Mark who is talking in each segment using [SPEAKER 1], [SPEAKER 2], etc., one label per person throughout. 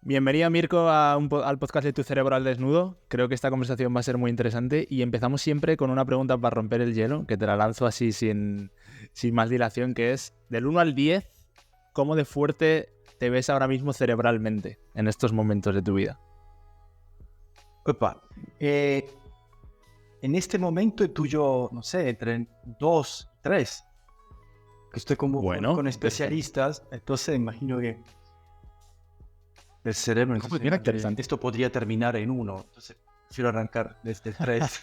[SPEAKER 1] Bienvenido, Mirko, al podcast de Tu Cerebro al Desnudo. Creo que esta conversación va a ser muy interesante y empezamos siempre con una pregunta para romper el hielo, que te la lanzo así sin más dilación, que es, del 1 al 10, ¿cómo de fuerte te ves ahora mismo cerebralmente en estos momentos de tu vida?
[SPEAKER 2] Opa, en este momento el tuyo, no sé, entre 2, 3, que estoy con especialistas, entonces imagino que el cerebro,
[SPEAKER 1] Mira, interesante.
[SPEAKER 2] esto podría terminar en 1, entonces prefiero arrancar desde el 3.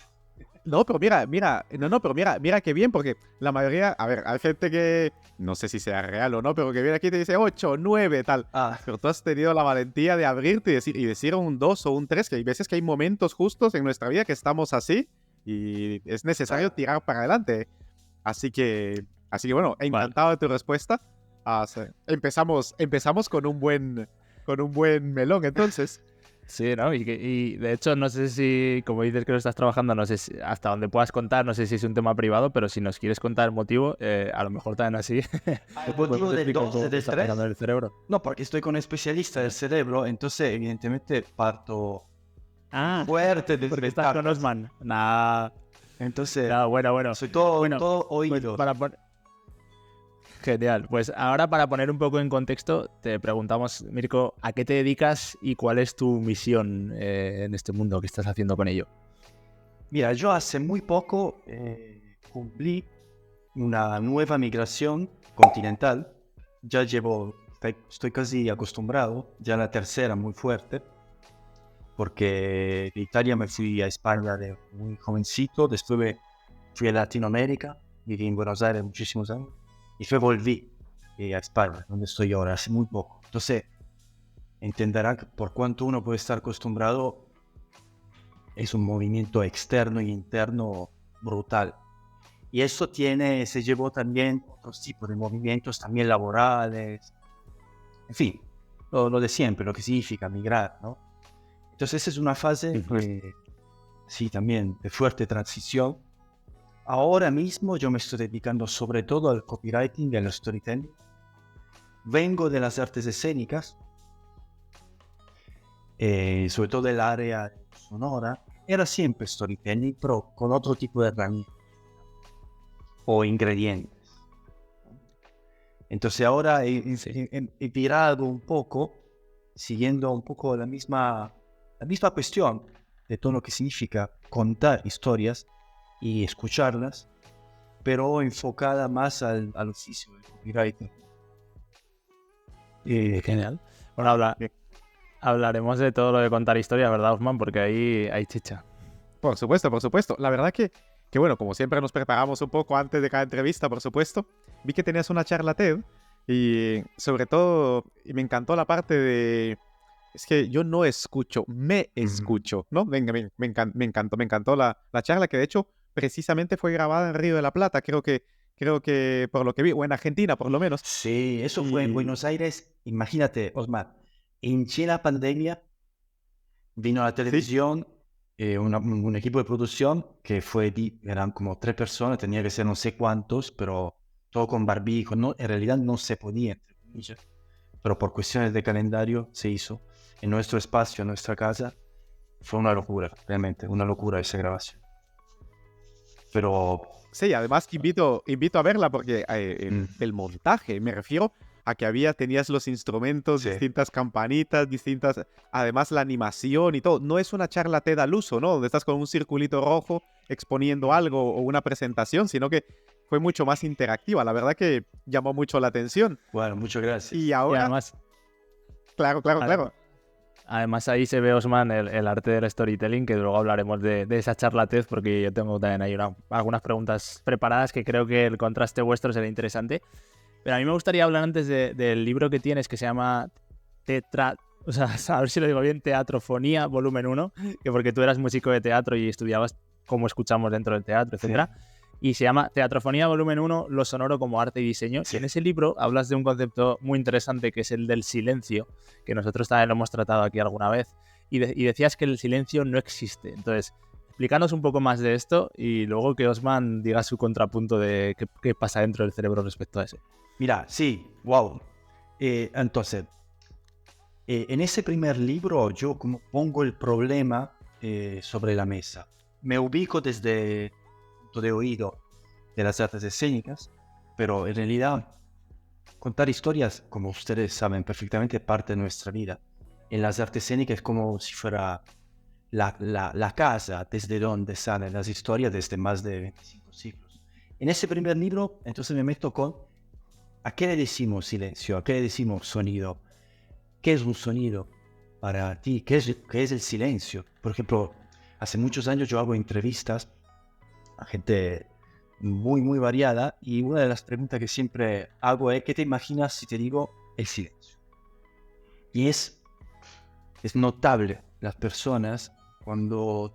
[SPEAKER 3] No, pero mira qué bien, porque la mayoría, a ver, hay gente que, no sé si sea real o no, pero que viene aquí y te dice 8, 9, tal. Pero tú has tenido la valentía de abrirte y decir un 2 o un 3, que hay veces que hay momentos justos en nuestra vida que estamos así y es necesario tirar para adelante. Así que bueno, encantado de tu respuesta. Empezamos con un buen melón, entonces.
[SPEAKER 1] Sí, ¿no? Y de hecho, no sé si, como dices que lo estás trabajando, no sé hasta dónde puedas contar, no sé si es un tema privado, pero si nos quieres contar el motivo, a lo mejor también así.
[SPEAKER 2] ¿El motivo del 2 del 3?
[SPEAKER 1] El cerebro.
[SPEAKER 2] No, porque estoy con un especialista del cerebro, entonces evidentemente parto fuerte desde
[SPEAKER 1] porque estás con Osman.
[SPEAKER 2] Entonces,
[SPEAKER 1] bueno.
[SPEAKER 2] soy todo oídos.
[SPEAKER 1] Pues Genial. Pues ahora, para poner un poco en contexto, te preguntamos, Mirko, ¿a qué te dedicas y cuál es tu misión en este mundo? ¿Qué estás haciendo con ello?
[SPEAKER 2] Mira, yo hace muy poco cumplí una nueva migración continental. Ya estoy casi acostumbrado, ya la tercera muy fuerte, porque de Italia me fui a España de muy jovencito, después fui a Latinoamérica, viví en Buenos Aires muchísimos años, y después volví a España, donde estoy ahora, hace muy poco. Entonces, entenderán que por cuanto uno puede estar acostumbrado, es un movimiento externo y interno brutal. Y eso se llevó también otros tipos de movimientos, también laborales, en fin, lo de siempre, lo que significa migrar, ¿no? Entonces es una fase, sí, también de fuerte transición. Ahora mismo yo me estoy dedicando sobre todo al copywriting y al storytelling. Vengo de las artes escénicas, sobre todo del área sonora. Era siempre storytelling, pero con otro tipo de herramientas o ingredientes. Entonces ahora he virado un poco, siguiendo un poco la misma cuestión de todo lo que significa contar historias y escucharlas, pero enfocada más al oficio del copywriting.
[SPEAKER 1] Genial. Bueno, hablaremos de todo lo de contar historias, ¿verdad, Osman? Porque ahí hay chicha.
[SPEAKER 3] Por supuesto. La verdad que bueno, como siempre nos preparamos un poco antes de cada entrevista, por supuesto. Vi que tenías una charla TED y sobre todo me encantó la parte de... Es que yo no escucho, me escucho, ¿no? Venga, me encantó la charla, que de hecho precisamente fue grabada en Río de la Plata, creo que por lo que vi, o en Argentina por lo menos.
[SPEAKER 2] Sí, eso fue en Buenos Aires. Imagínate, Osmar, en la pandemia vino a la televisión un equipo de producción que eran como 3 personas, tenía que ser no sé cuántos, pero todo con barbijo, ¿no? En realidad no se podía, entre comillas, pero por cuestiones de calendario se hizo en nuestro espacio, en nuestra casa. Fue una locura, realmente, una locura esa grabación. Pero...
[SPEAKER 3] Sí, además invito a verla porque el montaje, me refiero a que tenías los instrumentos, distintas campanitas, además la animación y todo. No es una charla TED al uso, ¿no? Donde estás con un circulito rojo exponiendo algo o una presentación, sino que fue mucho más interactiva. La verdad que llamó mucho la atención.
[SPEAKER 2] Bueno, muchas gracias.
[SPEAKER 3] Y ahora...
[SPEAKER 1] Y además...
[SPEAKER 3] Claro.
[SPEAKER 1] Además ahí se ve, Osman, el arte del storytelling, que luego hablaremos de esa charla TED, porque yo tengo también ahí algunas preguntas preparadas que creo que el contraste vuestro será interesante. Pero a mí me gustaría hablar antes del libro que tienes, que se llama a ver si lo digo bien, Teatrofonía, volumen 1, que porque tú eras músico de teatro y estudiabas cómo escuchamos dentro del teatro, etcétera. Sí. Y se llama Teatrofonía, volumen 1, lo sonoro como arte y diseño. Sí. Y en ese libro hablas de un concepto muy interesante, que es el del silencio, que nosotros también lo hemos tratado aquí alguna vez. Y decías que el silencio no existe. Entonces, explícanos un poco más de esto y luego que Osman diga su contrapunto de qué pasa dentro del cerebro respecto a eso.
[SPEAKER 2] Mira, sí, wow. Entonces, En ese primer libro yo como pongo el problema sobre la mesa. Me ubico desde el punto de oído de las artes escénicas, pero en realidad contar historias, como ustedes saben perfectamente, es parte de nuestra vida. En las artes escénicas es como si fuera la casa desde donde salen las historias desde más de 25 siglos. En ese primer libro, entonces me meto con ¿a qué le decimos silencio? ¿A qué le decimos sonido? ¿Qué es un sonido para ti? ¿Qué es el silencio? Por ejemplo, hace muchos años yo hago entrevistas a gente muy, muy variada y una de las preguntas que siempre hago es ¿qué te imaginas si te digo el silencio? Y es notable las personas cuando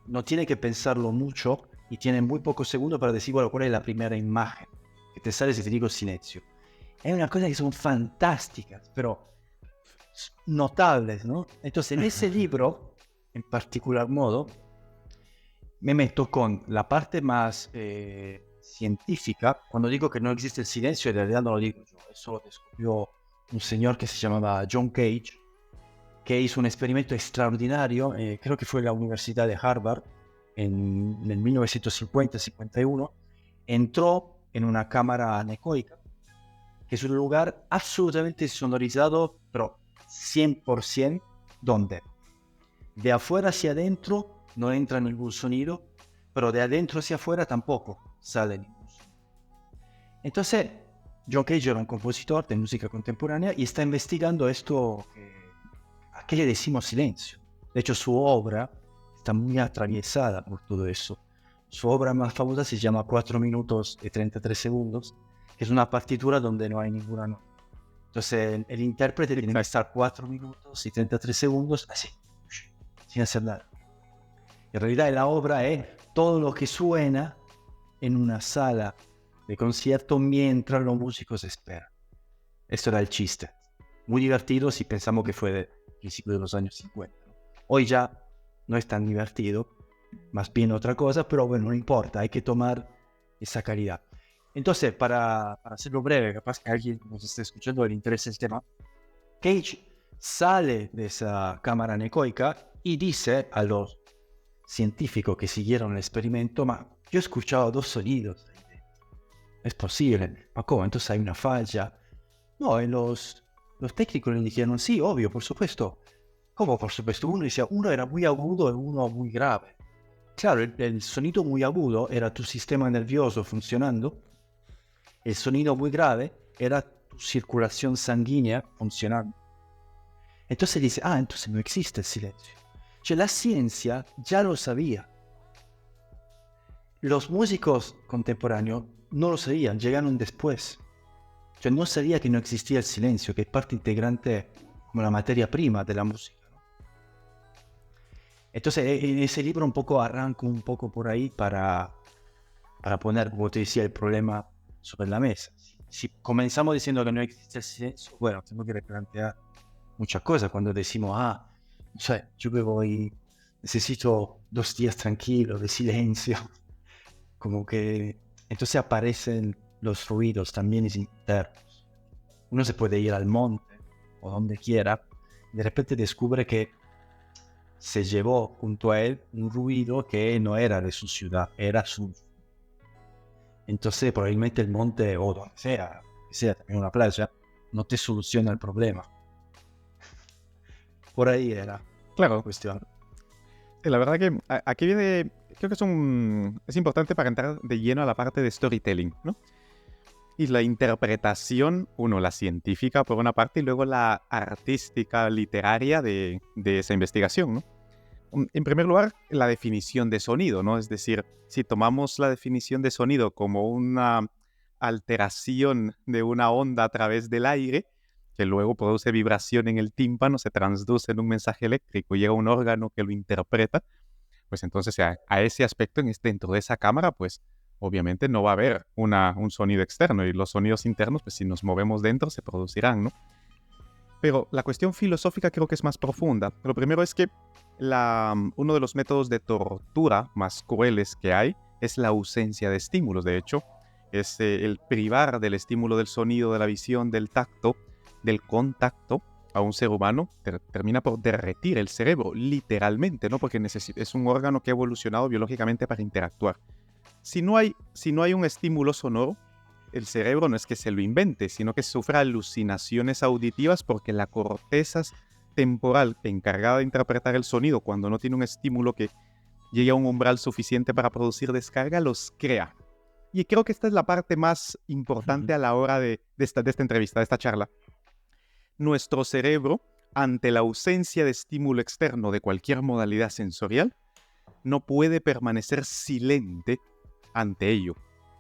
[SPEAKER 2] no tienen que pensarlo mucho y tienen muy pocos segundos para decir, bueno, ¿cuál es la primera imagen que te sale si te digo silencio? Es una cosa que son fantásticas, pero notables, ¿no? Entonces, en ese libro, en particular modo, me meto con la parte más científica. Cuando digo que no existe el silencio, en realidad no lo digo yo. Eso lo descubrió un señor que se llamaba John Cage, que hizo un experimento extraordinario, creo que fue en la Universidad de Harvard, en el 1950-51. Entró en una cámara anecoica, que es un lugar absolutamente sonorizado, pero 100%, donde de afuera hacia adentro no entra ningún sonido, pero de adentro hacia afuera tampoco sale ningún sonido. Entonces, John Cage era un compositor de música contemporánea y está investigando esto, ¿a qué le decimos silencio? De hecho, su obra está muy atravesada por todo eso. Su obra más famosa se llama 4 minutos y 33 segundos, que es una partitura donde no hay ninguna nota. Entonces, el intérprete tiene que estar 4 minutos y 33 segundos así, sin hacer nada. En realidad la obra es todo lo que suena en una sala de concierto mientras los músicos esperan. Esto era el chiste. Muy divertido si pensamos que fue de principio de los años 50. Hoy ya no es tan divertido, más bien otra cosa, pero bueno, no importa, hay que tomar esa calidad. Entonces, para hacerlo breve, capaz que alguien nos esté escuchando le interesa el tema, Cage sale de esa cámara anecoica y dice a los científicos que siguieron el experimento, ma yo he escuchado 2 sonidos. Es posible. Ma ¿cómo? Entonces hay una falla. No, los técnicos le dijeron, sí, obvio, por supuesto. ¿Cómo por supuesto? Uno decía, uno era muy agudo y uno muy grave. Claro, el sonido muy agudo era tu sistema nervioso funcionando. El sonido muy grave era tu circulación sanguínea funcionando. Entonces dice, entonces no existe el silencio. Cioè, la ciencia ya lo sabía. Los músicos contemporáneos no lo sabían, llegaron después. Cioè, no sabía que no existía el silencio, que es parte integrante como la materia prima de la música, ¿no? Entonces, en ese libro un poco arranco un poco por ahí para poner, como te decía, el problema sobre la mesa. Si comenzamos diciendo que no existe el silencio, bueno, tengo que replantear muchas cosas cuando decimos, no sé, yo necesito 2 días tranquilos de silencio. Como que entonces aparecen los ruidos también internos. Uno se puede ir al monte o donde quiera y de repente descubre que se llevó junto a él un ruido que no era de su ciudad, era suyo. Entonces probablemente el monte o donde sea, que sea también una playa, no te soluciona el problema. Por ahí era
[SPEAKER 3] Claro.
[SPEAKER 2] la cuestión.
[SPEAKER 3] La verdad que aquí viene, creo que es importante para entrar de lleno a la parte de storytelling, ¿no? Y la interpretación, la científica por una parte y luego la artística, literaria de esa investigación, ¿no? En primer lugar, la definición de sonido, ¿no? Es decir, si tomamos la definición de sonido como una alteración de una onda a través del aire, que luego produce vibración en el tímpano, se transduce en un mensaje eléctrico, llega un órgano que lo interpreta, pues entonces a ese aspecto dentro de esa cámara, pues obviamente no va a haber un sonido externo y los sonidos internos, pues si nos movemos dentro se producirán, ¿no? Pero la cuestión filosófica creo que es más profunda. Lo primero es que uno de los métodos de tortura más crueles que hay es la ausencia de estímulos. De hecho, es el privar del estímulo del sonido, de la visión, del tacto, del contacto, a un ser humano, termina por derretir el cerebro, literalmente, ¿no? Porque es un órgano que ha evolucionado biológicamente para interactuar. Si no hay un estímulo sonoro, el cerebro no es que se lo invente, sino que sufre alucinaciones auditivas porque la corteza temporal encargada de interpretar el sonido cuando no tiene un estímulo que llegue a un umbral suficiente para producir descarga, los crea. Y creo que esta es la parte más importante a la hora de esta entrevista, de esta charla. Nuestro cerebro, ante la ausencia de estímulo externo de cualquier modalidad sensorial, no puede permanecer silente ante ello.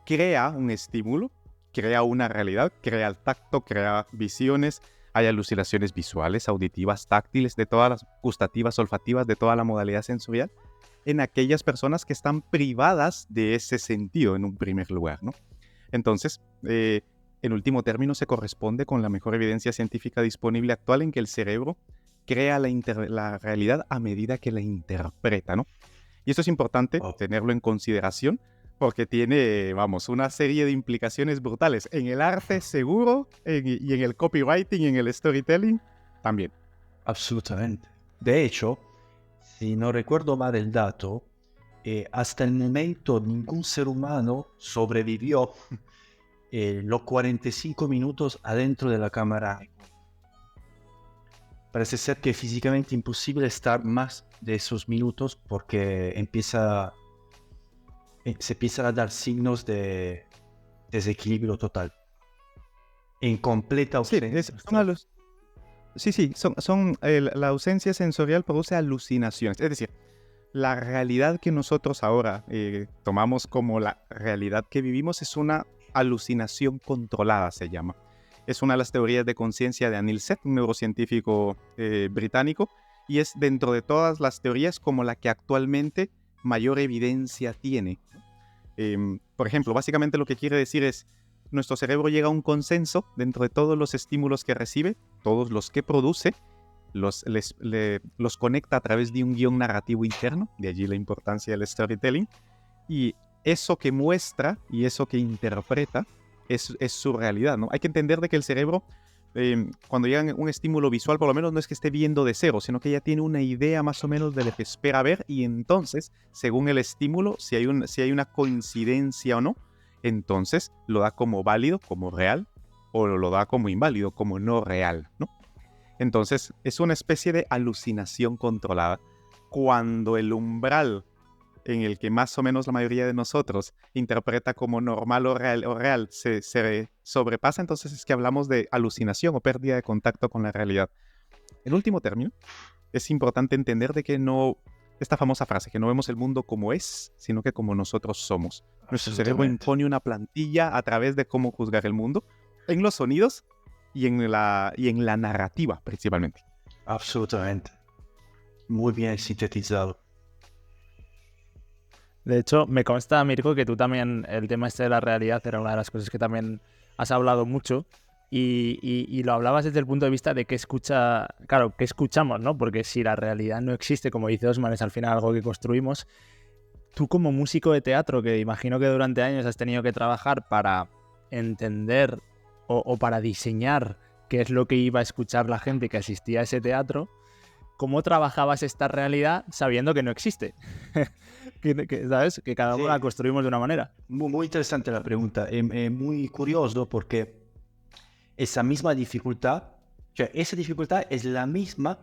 [SPEAKER 3] Crea un estímulo, crea una realidad, crea el tacto, crea visiones, hay alucinaciones visuales, auditivas, táctiles, de todas las gustativas, olfativas, de toda la modalidad sensorial, en aquellas personas que están privadas de ese sentido en un primer lugar, ¿no? Entonces, en último término, se corresponde con la mejor evidencia científica disponible actual en que el cerebro crea la realidad a medida que la interpreta, ¿no? Y esto es importante tenerlo en consideración porque tiene, una serie de implicaciones brutales en el arte seguro y en el copywriting y en el storytelling también.
[SPEAKER 2] Absolutamente. De hecho, si no recuerdo mal el dato, hasta el momento ningún ser humano sobrevivió los 45 minutos adentro de la cámara. Parece ser que es físicamente imposible estar más de esos minutos porque se empiezan a dar signos de desequilibrio total. En completa ausencia.
[SPEAKER 3] La ausencia sensorial produce alucinaciones. Es decir, la realidad que nosotros ahora tomamos como la realidad que vivimos es una alucinación controlada, se llama. Es una de las teorías de conciencia de Anil Seth, un neurocientífico británico, y es dentro de todas las teorías como la que actualmente mayor evidencia tiene. Por ejemplo, básicamente lo que quiere decir es, nuestro cerebro llega a un consenso dentro de todos los estímulos que recibe, todos los que produce, los conecta a través de un guión narrativo interno, de allí la importancia del storytelling, y eso que muestra y eso que interpreta es su realidad, ¿no? Hay que entender de que el cerebro, cuando llega un estímulo visual, por lo menos no es que esté viendo de cero, sino que ya tiene una idea más o menos de lo que espera ver, y entonces, según el estímulo, si hay una coincidencia o no, entonces lo da como válido, como real, o lo da como inválido, como no real, ¿no? Entonces, es una especie de alucinación controlada. Cuando el umbral en el que más o menos la mayoría de nosotros interpreta como normal o real se sobrepasa, entonces es que hablamos de alucinación o pérdida de contacto con la realidad. En último término, es importante entender de que no, esta famosa frase, que no vemos el mundo como es, sino que como nosotros somos. Nuestro cerebro impone una plantilla a través de cómo juzgar el mundo, en los sonidos y en la narrativa principalmente.
[SPEAKER 2] Absolutamente. Muy bien sintetizado.
[SPEAKER 1] De hecho, me consta, Mirko, que tú también, el tema este de la realidad era una de las cosas que también has hablado mucho y lo hablabas desde el punto de vista de qué escuchamos, ¿no? Porque si la realidad no existe, como dice Osman, es al final algo que construimos. Tú como músico de teatro, que imagino que durante años has tenido que trabajar para entender o para diseñar qué es lo que iba a escuchar la gente que asistía a ese teatro, ¿cómo trabajabas esta realidad sabiendo que no existe? ¿Sabes? Que cada uno la construimos de una manera.
[SPEAKER 2] Muy interesante la pregunta. Es muy curioso porque esa misma dificultad, esa dificultad es la misma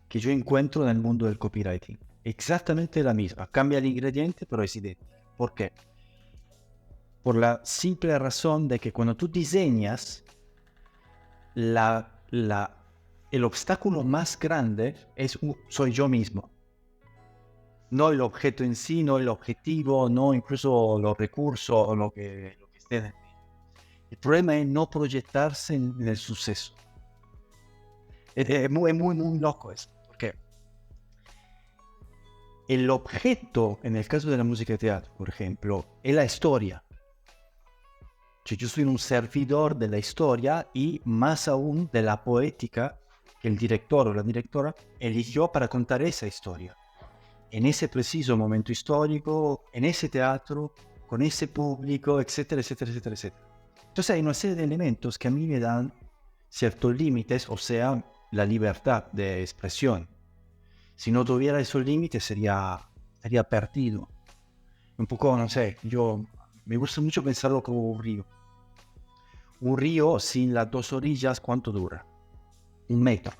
[SPEAKER 2] que yo encuentro en el mundo del copywriting. Exactamente la misma. Cambia el ingrediente, pero es idéntica. ¿Por qué? Por la simple razón de que cuando tú diseñas, el obstáculo más grande soy yo mismo. No el objeto en sí, no el objetivo, no incluso los recursos o lo que esté dentro. El problema es no proyectarse en el suceso. Es muy, muy loco eso. Porque el objeto, en el caso de la música de teatro, por ejemplo, es la historia. Yo soy un servidor de la historia y más aún de la poética que el director o la directora eligió para contar esa historia. En ese preciso momento histórico, en ese teatro, con ese público, etcétera, etcétera, etcétera, etcétera. Entonces hay una serie de elementos que a mí me dan ciertos límites, o sea, la libertad de expresión. Si no tuviera esos límites estaría perdido. Un poco, no sé, yo me gusta mucho pensarlo como un río. Un río sin las dos orillas, ¿cuánto dura? 1 metro,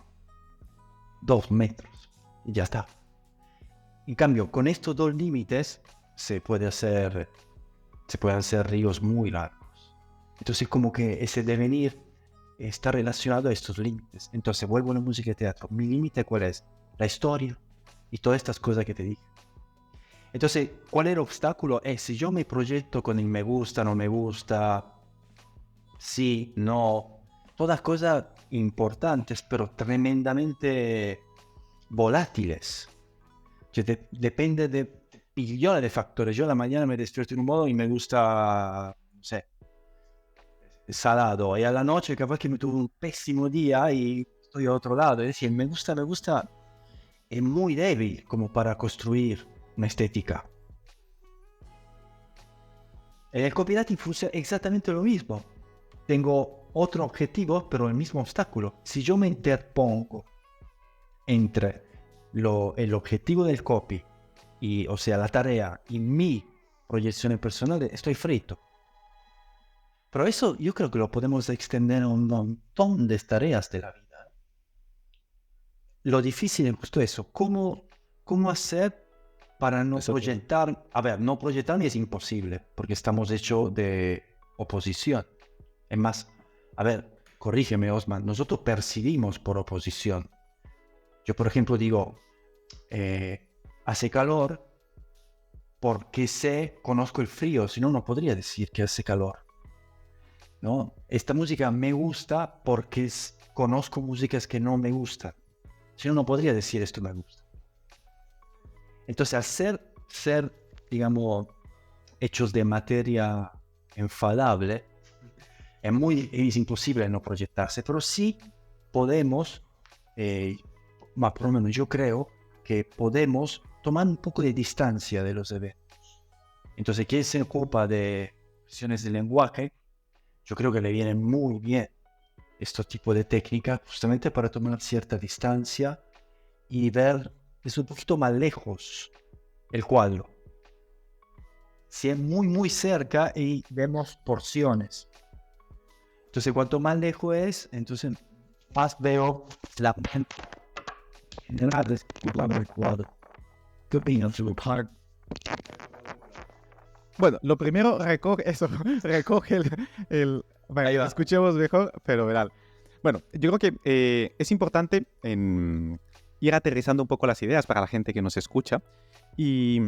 [SPEAKER 2] 2 metros, y ya está. En cambio, con estos dos límites se pueden hacer ríos muy largos. Entonces, como que ese devenir está relacionado a estos límites. Entonces, vuelvo a la música de teatro. ¿Mi límite cuál es? La historia y todas estas cosas que te dije. Entonces, ¿cuál es el obstáculo? Es si yo me proyecto con el me gusta, no me gusta, sí, no, todas cosas importantes, pero tremendamente volátiles. Depende de billones de factores. Yo a la mañana me despierto en un modo y me gusta, no sé, salado. Y a la noche capaz que me tuve un pésimo día y estoy a otro lado. Es decir, me gusta es muy débil como para construir una estética. En el copywriting funciona exactamente lo mismo. Tengo otro objetivo, pero el mismo obstáculo. Si yo me interpongo entre el objetivo del copy, o sea, la tarea, y mi proyección personal, estoy frito. Pero eso yo creo que lo podemos extender a un montón de tareas de la vida. Lo difícil es justo eso. ¿Cómo hacer para no proyectar? A ver, no proyectar es imposible, porque estamos hechos de oposición. Es más, a ver, corrígeme, Osman, nosotros percibimos por oposición. Yo, por ejemplo, digo, hace calor porque conozco el frío, si no, no podría decir que hace calor. ¿No? Esta música me gusta porque conozco músicas que no me gustan. Si no, no podría decir esto me gusta. Entonces, al ser, digamos, hechos de materia enfadable, es imposible no proyectarse, pero sí podemos, más por lo menos yo creo que podemos tomar un poco de distancia de los eventos. Entonces, quien se ocupa de cuestiones de lenguaje, yo creo que le viene muy bien este tipo de técnica justamente para tomar cierta distancia y ver desde un poquito más lejos el cuadro. Si es muy muy cerca y vemos porciones. Entonces cuanto más lejos es, entonces más veo la general del cuadro. ¿Qué opinas, Lucas?
[SPEAKER 3] Bueno, lo primero, recoge bueno, escuchemos mejor, pero verán. Bueno, yo creo que es importante ir aterrizando un poco las ideas para la gente que nos escucha. Y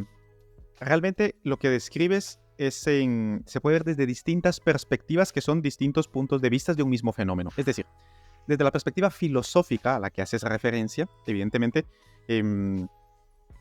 [SPEAKER 3] realmente lo que describes se puede ver desde distintas perspectivas que son distintos puntos de vista de un mismo fenómeno. Es decir, desde la perspectiva filosófica a la que haces referencia, evidentemente,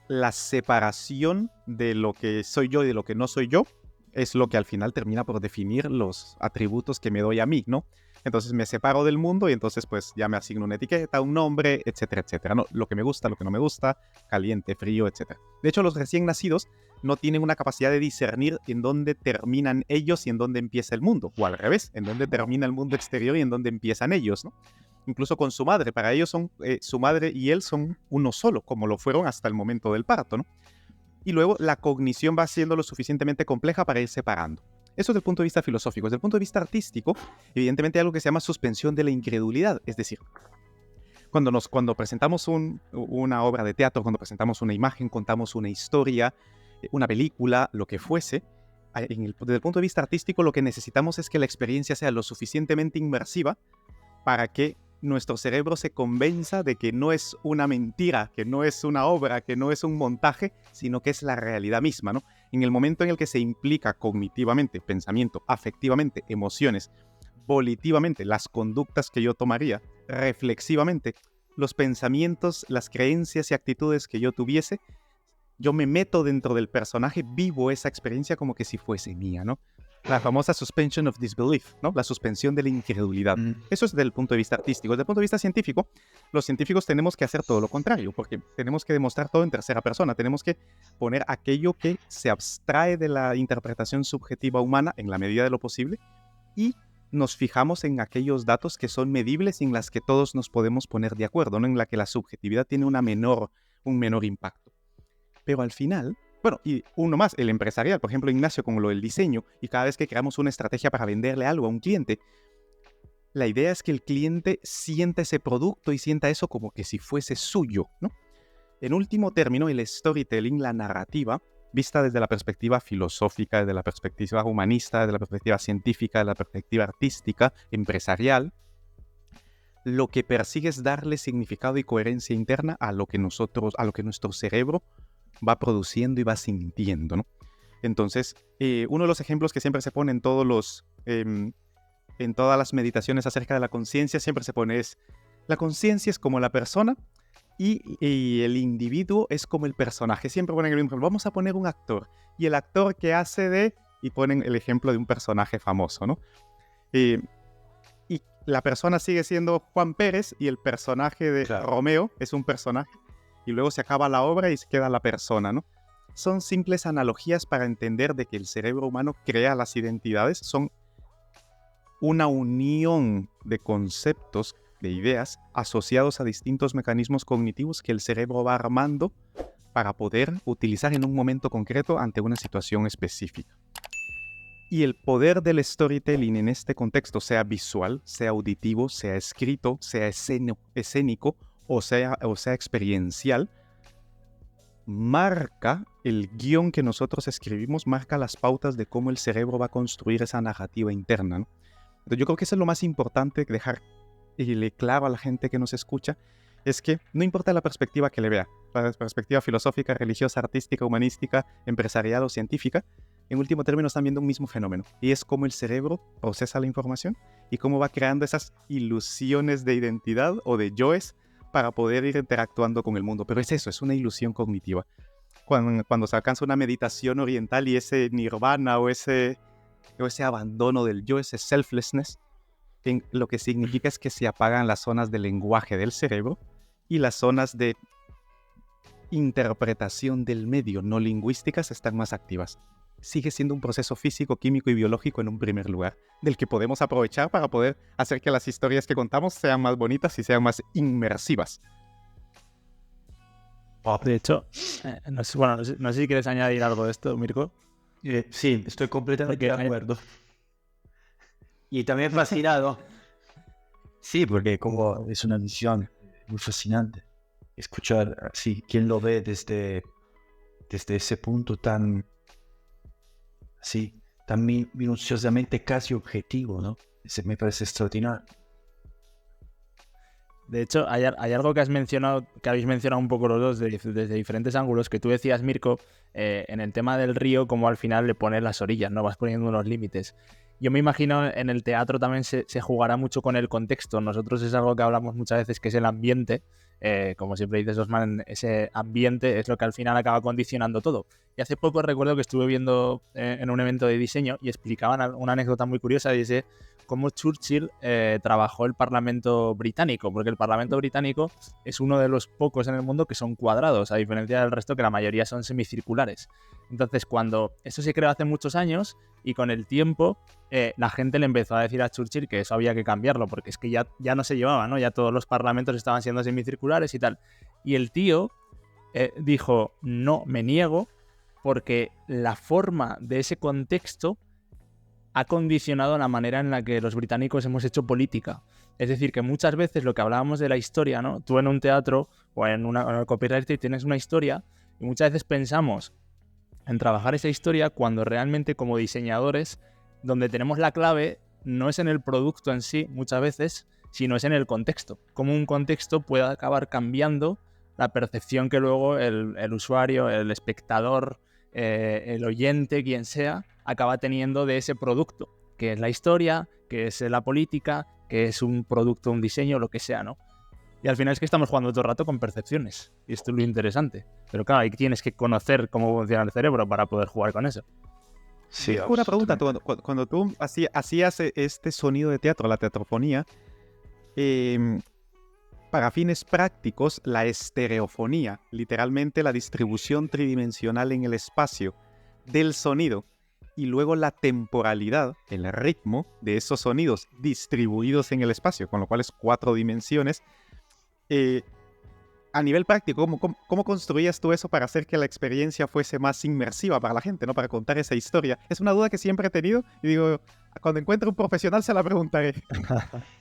[SPEAKER 3] la separación de lo que soy yo y de lo que no soy yo es lo que al final termina por definir los atributos que me doy a mí, ¿no? Entonces me separo del mundo y entonces pues ya me asigno una etiqueta, un nombre, etcétera, etcétera, ¿no? Lo que me gusta, lo que no me gusta, caliente, frío, etcétera. De hecho, los recién nacidos no tienen una capacidad de discernir en dónde terminan ellos y en dónde empieza el mundo, o al revés, en dónde termina el mundo exterior y en dónde empiezan ellos, ¿no? Incluso con su madre, para ellos su madre y él son uno solo, como lo fueron hasta el momento del parto, ¿no? Y luego la cognición va siendo lo suficientemente compleja para ir separando. Eso desde el punto de vista filosófico. Desde el punto de vista artístico, evidentemente hay algo que se llama suspensión de la incredulidad. Es decir, cuando presentamos una obra de teatro, cuando presentamos una imagen, contamos una historia, una película, lo que fuese, desde el punto de vista artístico lo que necesitamos es que la experiencia sea lo suficientemente inmersiva para que nuestro cerebro se convenza de que no es una mentira, que no es una obra, que no es un montaje, sino que es la realidad misma, ¿no? En el momento en el que se implica cognitivamente, pensamiento, afectivamente, emociones, volitivamente, las conductas que yo tomaría, reflexivamente, los pensamientos, las creencias y actitudes que yo tuviese, yo me meto dentro del personaje, vivo esa experiencia como que si fuese mía, ¿no? La famosa suspension of disbelief, ¿no? La suspensión de la incredulidad. Eso es desde el punto de vista artístico. Desde el punto de vista científico, los científicos tenemos que hacer todo lo contrario, porque tenemos que demostrar todo en tercera persona. Tenemos que poner aquello que se abstrae de la interpretación subjetiva humana en la medida de lo posible y nos fijamos en aquellos datos que son medibles y en las que todos nos podemos poner de acuerdo, ¿no? En la que la subjetividad tiene un menor impacto. Pero al final, bueno, y uno más, el empresarial, por ejemplo, Ignacio, con lo del diseño, y cada vez que creamos una estrategia para venderle algo a un cliente, la idea es que el cliente sienta ese producto y sienta eso como que si fuese suyo, ¿no? En último término, el storytelling, la narrativa, vista desde la perspectiva filosófica, desde la perspectiva humanista, desde la perspectiva científica, desde la perspectiva artística, empresarial, lo que persigue es darle significado y coherencia interna a lo que nuestro cerebro va produciendo y va sintiendo, ¿no? Entonces, uno de los ejemplos que siempre se pone en todas las meditaciones acerca de la conciencia, siempre se pone la conciencia es como la persona y el individuo es como el personaje. Siempre ponen el mismo ejemplo. Vamos a poner un actor. Y el actor que hace de... Y ponen el ejemplo de un personaje famoso, ¿no? Y la persona sigue siendo Juan Pérez y el personaje de Romeo es un personaje. Y luego se acaba la obra y se queda la persona, ¿no? Son simples analogías para entender de que el cerebro humano crea las identidades. Son una unión de conceptos, de ideas asociados a distintos mecanismos cognitivos que el cerebro va armando para poder utilizar en un momento concreto ante una situación específica. Y el poder del storytelling en este contexto, sea visual, sea auditivo, sea escrito, sea escénico o sea experiencial, marca el guión que nosotros escribimos, marca las pautas de cómo el cerebro va a construir esa narrativa interna, ¿no? Entonces yo creo que eso es lo más importante, dejar claro a la gente que nos escucha, es que no importa la perspectiva que le vea, la perspectiva filosófica, religiosa, artística, humanística, empresarial o científica, en último término están viendo un mismo fenómeno, y es cómo el cerebro procesa la información y cómo va creando esas ilusiones de identidad o de yoes para poder ir interactuando con el mundo. Pero es eso, es una ilusión cognitiva. Cuando se alcanza una meditación oriental y ese nirvana o ese abandono del yo, ese selflessness, lo que significa es que se apagan las zonas de lenguaje del cerebro y las zonas de interpretación del medio no lingüísticas están más activas. Sigue siendo un proceso físico, químico y biológico en un primer lugar, del que podemos aprovechar para poder hacer que las historias que contamos sean más bonitas y sean más inmersivas.
[SPEAKER 1] De hecho, no sé si quieres añadir algo de esto, Mirko.
[SPEAKER 2] Sí, estoy completamente de acuerdo. Y también fascinado. Sí, porque como es una visión muy fascinante. Escuchar así, quién lo ve desde ese punto tan minuciosamente casi objetivo, ¿no? Me parece extraordinario.
[SPEAKER 1] De hecho, hay algo que habéis mencionado un poco los dos desde diferentes ángulos, que tú decías, Mirko, en el tema del río, como al final le pones las orillas, ¿no? Vas poniendo unos límites. Yo me imagino en el teatro también se jugará mucho con el contexto. Nosotros es algo que hablamos muchas veces, que es el ambiente. Como siempre dices, Osman, ese ambiente es lo que al final acaba condicionando todo. Y hace poco recuerdo que estuve viendo en un evento de diseño y explicaban una anécdota muy curiosa y dice cómo Churchill trabajó el Parlamento británico, porque el Parlamento británico es uno de los pocos en el mundo que son cuadrados, a diferencia del resto que la mayoría son semicirculares. Entonces, cuando eso se creó hace muchos años y con el tiempo la gente le empezó a decir a Churchill que eso había que cambiarlo, porque es que ya no se llevaba, ¿no? Ya todos los parlamentos estaban siendo semicirculares y tal. Y el tío dijo, no, me niego, porque la forma de ese contexto ha condicionado la manera en la que los británicos hemos hecho política. Es decir, que muchas veces lo que hablábamos de la historia, ¿no? Tú en un teatro o en un copywriter tienes una historia y muchas veces pensamos en trabajar esa historia cuando realmente como diseñadores, donde tenemos la clave no es en el producto en sí muchas veces, sino es en el contexto. Cómo un contexto puede acabar cambiando la percepción que luego el usuario, el espectador, el oyente, quien sea, acaba teniendo de ese producto, que es la historia, que es la política, que es un producto, un diseño, lo que sea, ¿no? Y al final es que estamos jugando todo el rato con percepciones. Y esto es lo interesante. Pero claro, ahí tienes que conocer cómo funciona el cerebro para poder jugar con eso.
[SPEAKER 3] Sí, una pregunta. Cuando tú hacías este sonido de teatro, la teatrofonía, para fines prácticos, la estereofonía, literalmente la distribución tridimensional en el espacio del sonido, y luego la temporalidad, el ritmo de esos sonidos distribuidos en el espacio, con lo cual es 4 dimensiones. A nivel práctico, ¿cómo construías tú eso para hacer que la experiencia fuese más inmersiva para la gente, ¿no? Para contar esa historia? Es una duda que siempre he tenido y digo, cuando encuentre un profesional se la preguntaré.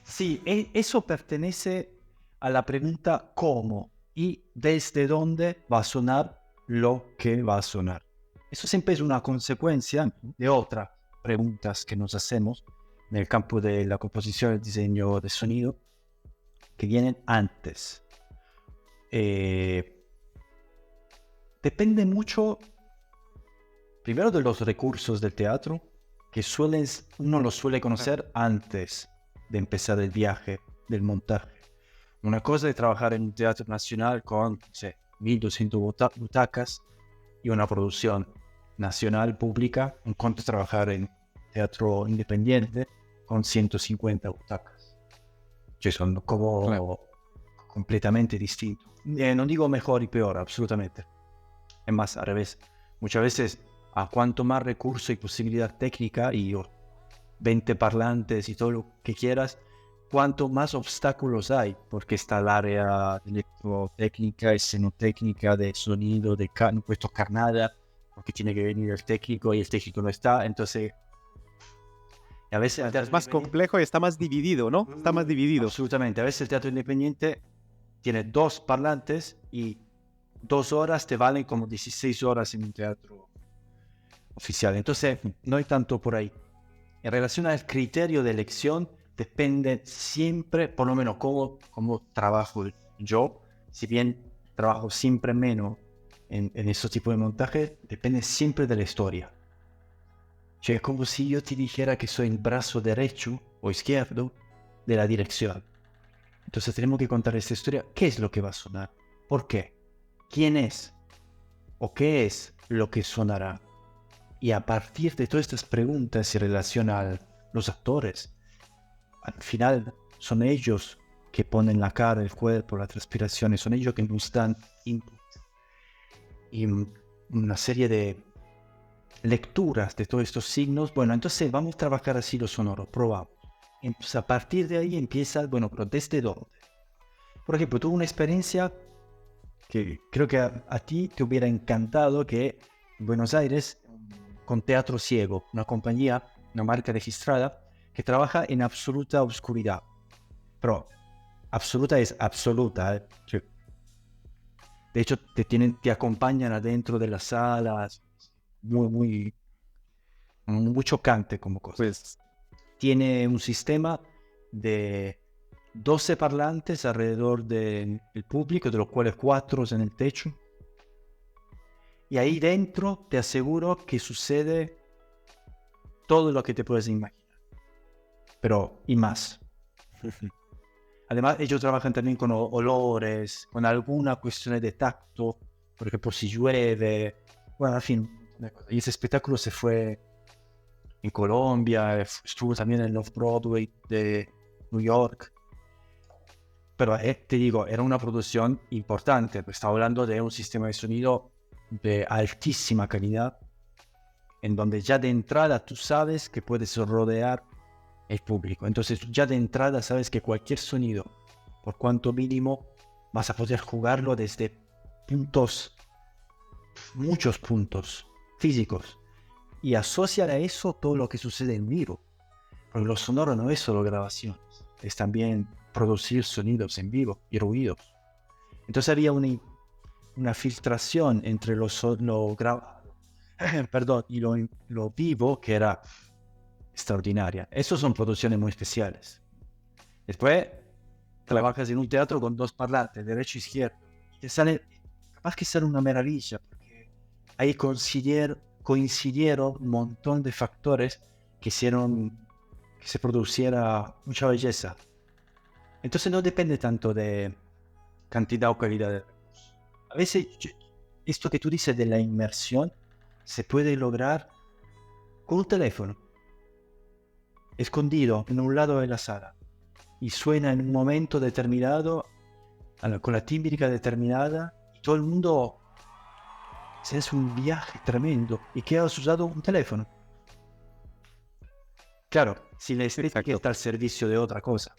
[SPEAKER 2] Sí, eso pertenece a la pregunta cómo y desde dónde va a sonar lo que va a sonar. Eso siempre es una consecuencia de otras preguntas que nos hacemos en el campo de la composición y el diseño de sonido que vienen antes. Depende mucho, primero, de los recursos del teatro, que uno los suele conocer antes de empezar el viaje del montaje. Una cosa es trabajar en un teatro nacional con, no sé, 1200 butacas y una producción nacional pública, en cuanto a trabajar en teatro independiente con 150 butacas. Cioè son como completamente distintos. No digo mejor y peor, absolutamente. Es más, al revés. Muchas veces, a cuanto más recurso y posibilidad técnica y 20 parlantes y todo lo que quieras, cuanto más obstáculos hay, porque está el área de electrotécnica, escenotécnica, de sonido, no puedes tocar nada, porque tiene que venir el técnico y el técnico no está, entonces... Y a veces
[SPEAKER 3] es más complejo y está más dividido, ¿no? Está más dividido.
[SPEAKER 2] Absolutamente. A veces el teatro independiente tiene 2 parlantes y 2 horas te valen como 16 horas en un teatro oficial. Entonces, no hay tanto por ahí. En relación al criterio de elección, depende siempre, por lo menos como trabajo yo, si bien trabajo siempre menos en ese tipo de montaje, depende siempre de la historia. Cioè, es como si yo te dijera que soy el brazo derecho o izquierdo de la dirección. Entonces tenemos que contar esta historia. ¿Qué es lo que va a sonar? ¿Por qué? ¿Quién es? ¿O qué es lo que sonará? Y a partir de todas estas preguntas en relación a los actores, al final son ellos que ponen la cara, el cuerpo, la transpiración, son ellos que nos dan input. Y una serie de lecturas de todos estos signos. Bueno, entonces vamos a trabajar así lo sonoro, probamos. Entonces a partir de ahí empieza, bueno, pero ¿desde dónde? Por ejemplo, tuve una experiencia que creo que a ti te hubiera encantado, que en Buenos Aires, con Teatro Ciego, una compañía, una marca registrada, que trabaja en absoluta oscuridad. Pero absoluta es absoluta, ¿eh? Sí. De hecho, te acompañan adentro de las salas, muy chocante como cosa.
[SPEAKER 3] Pues
[SPEAKER 2] tiene un sistema de 12 parlantes alrededor del público, de los cuales 4 en el techo. Y ahí dentro te aseguro que sucede todo lo que te puedes imaginar. Pero, y más. Además, ellos trabajan también con olores, con alguna cuestión de tacto, por ejemplo, si llueve. Bueno, en fin. Y ese espectáculo se fue en Colombia, estuvo también en el Off-Broadway de New York. Pero te digo, era una producción importante. Estaba hablando de un sistema de sonido de altísima calidad, en donde ya de entrada tú sabes que puedes rodear el público. Entonces ya de entrada sabes que cualquier sonido, por cuanto mínimo, vas a poder jugarlo desde muchos puntos físicos, y asociar a eso todo lo que sucede en vivo, porque lo sonoro no es solo grabaciones, es también producir sonidos en vivo y ruidos. Entonces había una filtración entre lo grabado y lo vivo, que era extraordinaria. Esas son producciones muy especiales. Después trabajas en un teatro con 2 parlantes, derecho e izquierdo, y te sale, capaz que sale una maravilla, porque ahí coincidieron un montón de factores que hicieron que se produciera mucha belleza. Entonces no depende tanto de cantidad o calidad de recursos. A veces esto que tú dices de la inmersión se puede lograr con un teléfono escondido en un lado de la sala, y suena en un momento determinado, con la tímbrica determinada, y todo el mundo se hace un viaje tremendo. ¿Y qué has usado? Un teléfono. Claro, si la estética
[SPEAKER 3] Exacto.
[SPEAKER 2] está al servicio de otra cosa.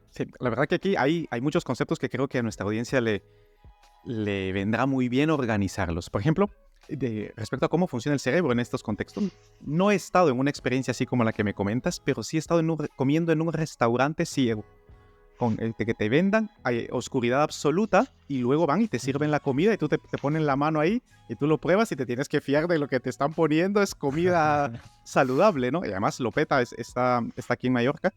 [SPEAKER 3] Sí, la verdad que aquí hay muchos conceptos que creo que a nuestra audiencia le vendrá muy bien organizarlos. Por ejemplo, respecto a cómo funciona el cerebro en estos contextos. No he estado en una experiencia así como la que me comentas, pero sí he estado comiendo en un restaurante ciego. Que te vendan, hay oscuridad absoluta y luego van y te sirven la comida y tú te ponen la mano ahí y tú lo pruebas y te tienes que fiar de lo que te están poniendo. Es comida saludable, ¿no? Y además Lopeta está aquí en Mallorca.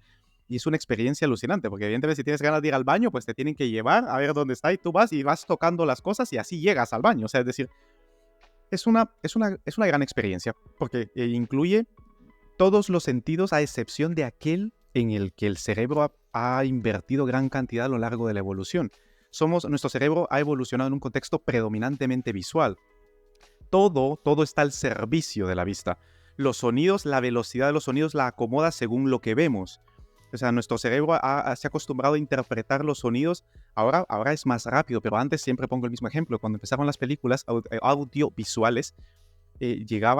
[SPEAKER 3] Y es una experiencia alucinante, porque evidentemente si tienes ganas de ir al baño, pues te tienen que llevar a ver dónde está y tú vas y vas tocando las cosas y así llegas al baño. O sea, es decir, es una gran experiencia, porque incluye todos los sentidos a excepción de aquel en el que el cerebro ha invertido gran cantidad a lo largo de la evolución. Nuestro cerebro ha evolucionado en un contexto predominantemente visual. Todo está al servicio de la vista. Los sonidos, la velocidad de los sonidos la acomoda según lo que vemos. O sea, nuestro cerebro se ha acostumbrado a interpretar los sonidos. Ahora es más rápido, pero antes siempre pongo el mismo ejemplo. Cuando empezaron las películas audiovisuales,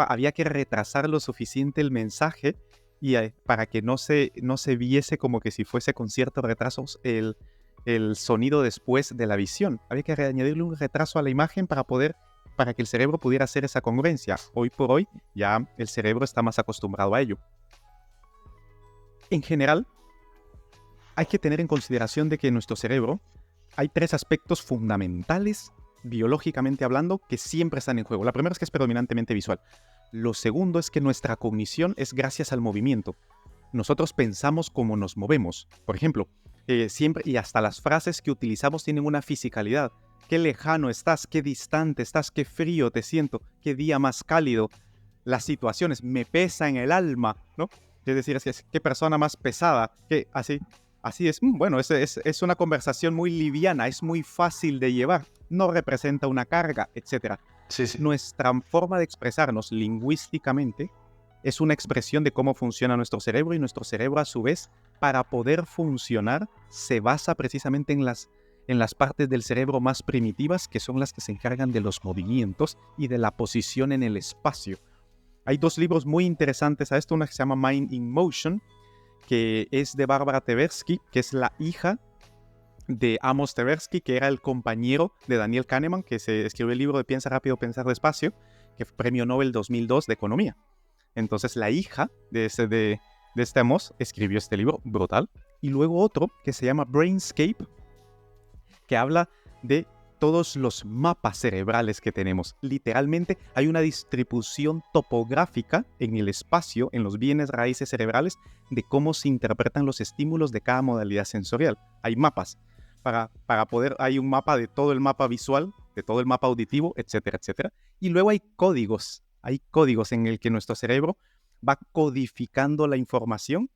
[SPEAKER 3] había que retrasar lo suficiente el mensaje para que no se viese como que si fuese con ciertos retrasos el sonido después de la visión. Había que añadirle un retraso a la imagen para que el cerebro pudiera hacer esa congruencia. Hoy por hoy ya el cerebro está más acostumbrado a ello. En general, hay que tener en consideración de que en nuestro cerebro hay 3 aspectos fundamentales, biológicamente hablando, que siempre están en juego. La primera es que es predominantemente visual. Lo segundo es que nuestra cognición es gracias al movimiento. Nosotros pensamos como nos movemos. Por ejemplo, siempre y hasta las frases que utilizamos tienen una fisicalidad. Qué lejano estás, qué distante estás, qué frío te siento, qué día más cálido. Las situaciones, me pesa en el alma, ¿no? Es decir, qué persona más pesada, que así es. Bueno, es una conversación muy liviana, es muy fácil de llevar, no representa una carga, etc.
[SPEAKER 2] Sí, sí.
[SPEAKER 3] Nuestra forma de expresarnos lingüísticamente es una expresión de cómo funciona nuestro cerebro, y nuestro cerebro a su vez, para poder funcionar, se basa precisamente en las partes del cerebro más primitivas, que son las que se encargan de los movimientos y de la posición en el espacio. Hay 2 libros muy interesantes a esto, una que se llama Mind in Motion, que es de Barbara Tversky, que es la hija de Amos Tversky, que era el compañero de Daniel Kahneman, que se escribió el libro de Piensa rápido, pensar despacio, que fue premio Nobel 2002 de economía. Entonces la hija de este Amos escribió este libro brutal. Y luego otro que se llama Brainscape, que habla de todos los mapas cerebrales que tenemos. Literalmente hay una distribución topográfica en el espacio, en los bienes raíces cerebrales, de cómo se interpretan los estímulos de cada modalidad sensorial. Hay mapas. Hay un mapa de todo el mapa visual, de todo el mapa auditivo, etcétera, etcétera. Y luego hay códigos. Hay códigos en el que nuestro cerebro va codificando la información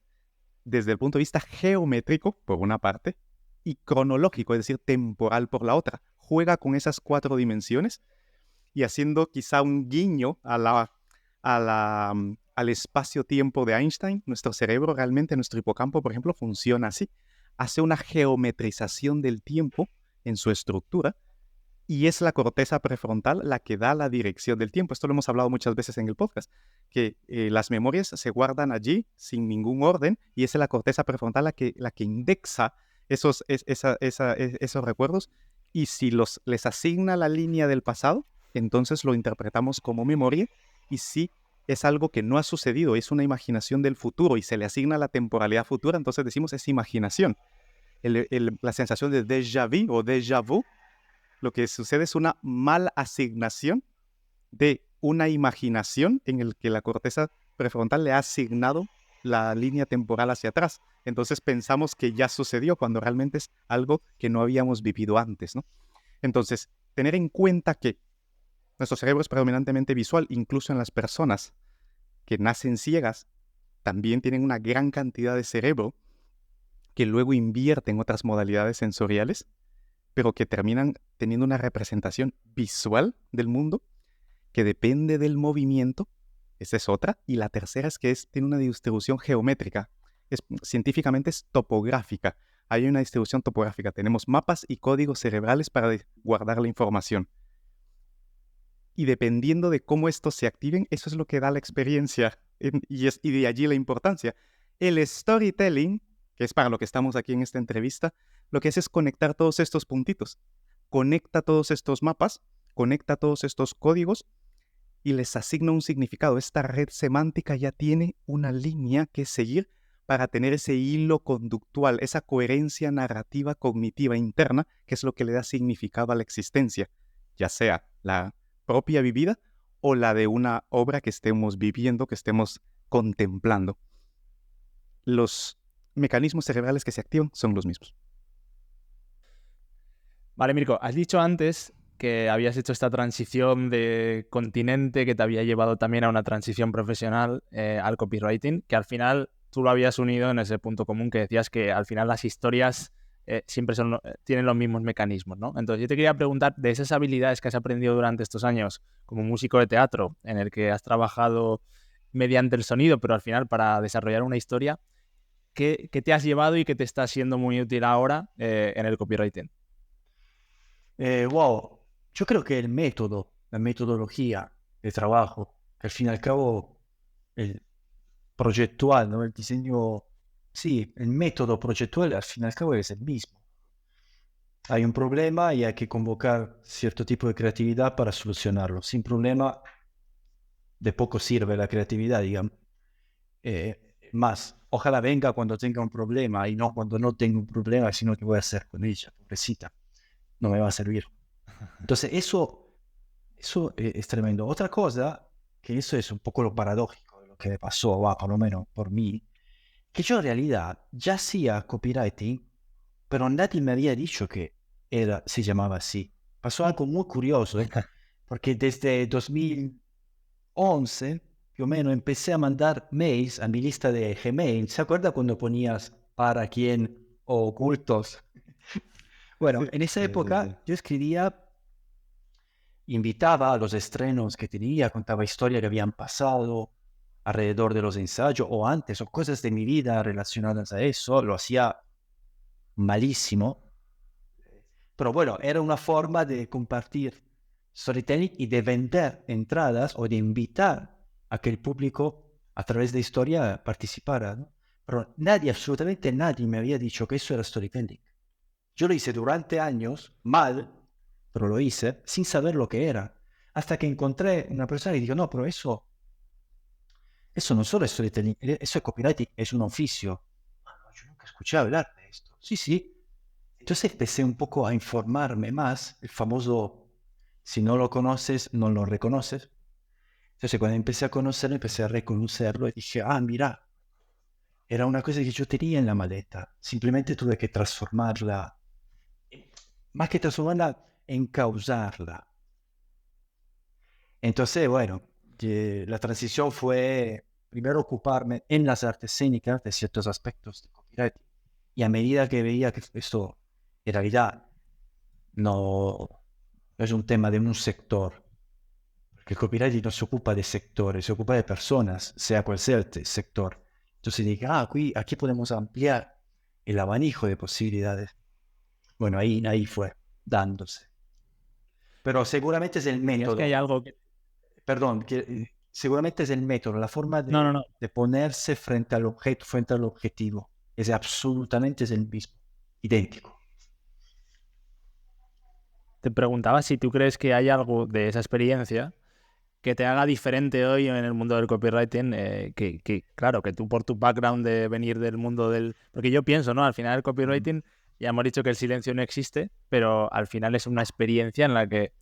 [SPEAKER 3] desde el punto de vista geométrico, por una parte, y cronológico, es decir, temporal por la otra. Juega con esas 4 dimensiones y haciendo quizá un guiño al espacio-tiempo de Einstein. Nuestro cerebro realmente, nuestro hipocampo, por ejemplo, funciona así. Hace una geometrización del tiempo en su estructura y es la corteza prefrontal la que da la dirección del tiempo. Esto lo hemos hablado muchas veces en el podcast, que las memorias se guardan allí sin ningún orden y es la corteza prefrontal la que indexa esos recuerdos, y si les asigna la línea del pasado, entonces lo interpretamos como memoria, y si es algo que no ha sucedido, es una imaginación del futuro y se le asigna la temporalidad futura, entonces decimos es imaginación. La sensación de déjà vu o déjà vu, lo que sucede es una mal asignación de una imaginación en el que la corteza prefrontal le ha asignado la línea temporal hacia atrás. Entonces pensamos que ya sucedió cuando realmente es algo que no habíamos vivido antes, ¿no? Entonces, tener en cuenta que nuestro cerebro es predominantemente visual, incluso en las personas que nacen ciegas, también tienen una gran cantidad de cerebro que luego invierte en otras modalidades sensoriales, pero que terminan teniendo una representación visual del mundo que depende del movimiento. Esa es otra. Y la tercera es que tiene una distribución geométrica. Científicamente es topográfica. Hay una distribución topográfica. Tenemos mapas y códigos cerebrales para guardar la información. Y dependiendo de cómo estos se activen, eso es lo que da la experiencia y de allí la importancia. El storytelling, que es para lo que estamos aquí en esta entrevista, lo que hace es conectar todos estos puntitos, conecta todos estos mapas, conecta todos estos códigos y les asigna un significado. Esta red semántica ya tiene una línea que seguir para tener ese hilo conductual, esa coherencia narrativa cognitiva interna, que es lo que le da significado a la existencia, ya sea la propia vivida o la de una obra que estemos viviendo, que estemos contemplando. Los mecanismos cerebrales que se activan son los mismos.
[SPEAKER 1] Vale, Mirko, has dicho antes que habías hecho esta transición de continente que te había llevado también a una transición profesional al copywriting, que al final tú lo habías unido en ese punto común que decías que al final las historias siempre tienen los mismos mecanismos, ¿no? Entonces yo te quería preguntar de esas habilidades que has aprendido durante estos años como músico de teatro, en el que has trabajado mediante el sonido, pero al final para desarrollar una historia, ¿qué te has llevado y qué te está siendo muy útil ahora en el copywriting?
[SPEAKER 2] Wow, yo creo que el método, la metodología de trabajo, que al fin y al cabo el proyectual, ¿no? El diseño, sí, el método proyectual al fin y al cabo es el mismo. Hay un problema y hay que convocar cierto tipo de creatividad para solucionarlo. Sin problema, de poco sirve la creatividad, digamos. Más, ojalá venga cuando tenga un problema y no cuando no tenga un problema, sino que voy a hacer con ella, pobrecita. No me va a servir. Entonces, eso es tremendo. Otra cosa, que eso es un poco lo paradójico de lo que me pasó, por lo menos por mí, que yo en realidad ya hacía copywriting, pero nadie me había dicho que se llamaba así. Pasó algo muy curioso, porque desde 2011, più o meno, empecé a mandar mails a mi lista de Gmail. ¿Se acuerda cuando ponías para quién o ocultos? Bueno, en esa época yo escribía, invitaba a los estrenos que tenía, contaba historias que habían pasado alrededor de los ensayos o antes, o cosas de mi vida relacionadas a eso. Lo hacía malísimo, pero bueno, era una forma de compartir storytelling y de vender entradas o de invitar a que el público a través de historia participara, ¿no? Pero nadie, absolutamente nadie me había dicho que eso era storytelling. Yo lo hice durante años, mal, pero lo hice sin saber lo que era. Hasta que encontré una persona y dijo, no, pero eso no solo es storytelling, eso es copywriting, es un oficio. Ah, no, yo nunca escuché hablar de esto. Sí, sí. Entonces empecé un poco a informarme más, el famoso, si no lo conoces, no lo reconoces. Entonces cuando empecé a conocerlo, empecé a reconocerlo y dije, ah, mira, era una cosa que yo tenía en la maleta. Simplemente tuve que transformarla, más que transformarla, encauzarla. Entonces, bueno, la transición fue primero ocuparme en las artes escénicas de ciertos aspectos de copyright. Y a medida que veía que esto en realidad no es un tema de un sector, porque el copyright no se ocupa de sectores, se ocupa de personas, sea cual sea el sector. Entonces dije, aquí podemos ampliar el abanico de posibilidades. Bueno, ahí fue dándose. Pero seguramente es el
[SPEAKER 1] ¿Crees que hay
[SPEAKER 2] método.
[SPEAKER 1] algo que...
[SPEAKER 2] Perdón, seguramente es el método, la forma
[SPEAKER 1] No.
[SPEAKER 2] de ponerse frente al objeto, frente al objetivo. Absolutamente es el mismo, idéntico.
[SPEAKER 1] Te preguntaba si tú crees que hay algo de esa experiencia que te haga diferente hoy en el mundo del copywriting, claro, que tú por tu background de venir del mundo del... Porque yo pienso, ¿no? Al final el copywriting, ya hemos dicho que el silencio no existe, pero al final es una experiencia en la que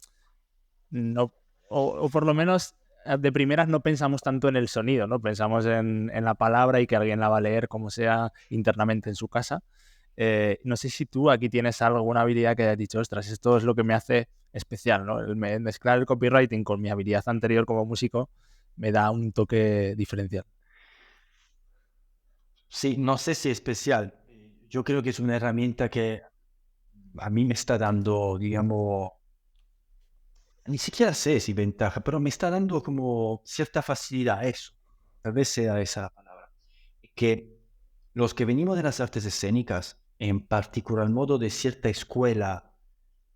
[SPEAKER 1] no... O por lo menos de primeras no pensamos tanto en el sonido, ¿no? Pensamos en la palabra y que alguien la va a leer como sea internamente en su casa. No sé si tú aquí tienes alguna habilidad que hayas dicho, ostras, esto es lo que me hace especial, ¿no? El mezclar el copywriting con mi habilidad anterior como músico me da un toque diferencial.
[SPEAKER 2] Sí, no sé si especial. Yo creo que es una herramienta que a mí me está dando, digamos, ni siquiera sé si ventaja, pero me está dando como cierta facilidad a eso. Tal vez sea esa palabra. Que los que venimos de las artes escénicas, en particular modo de cierta escuela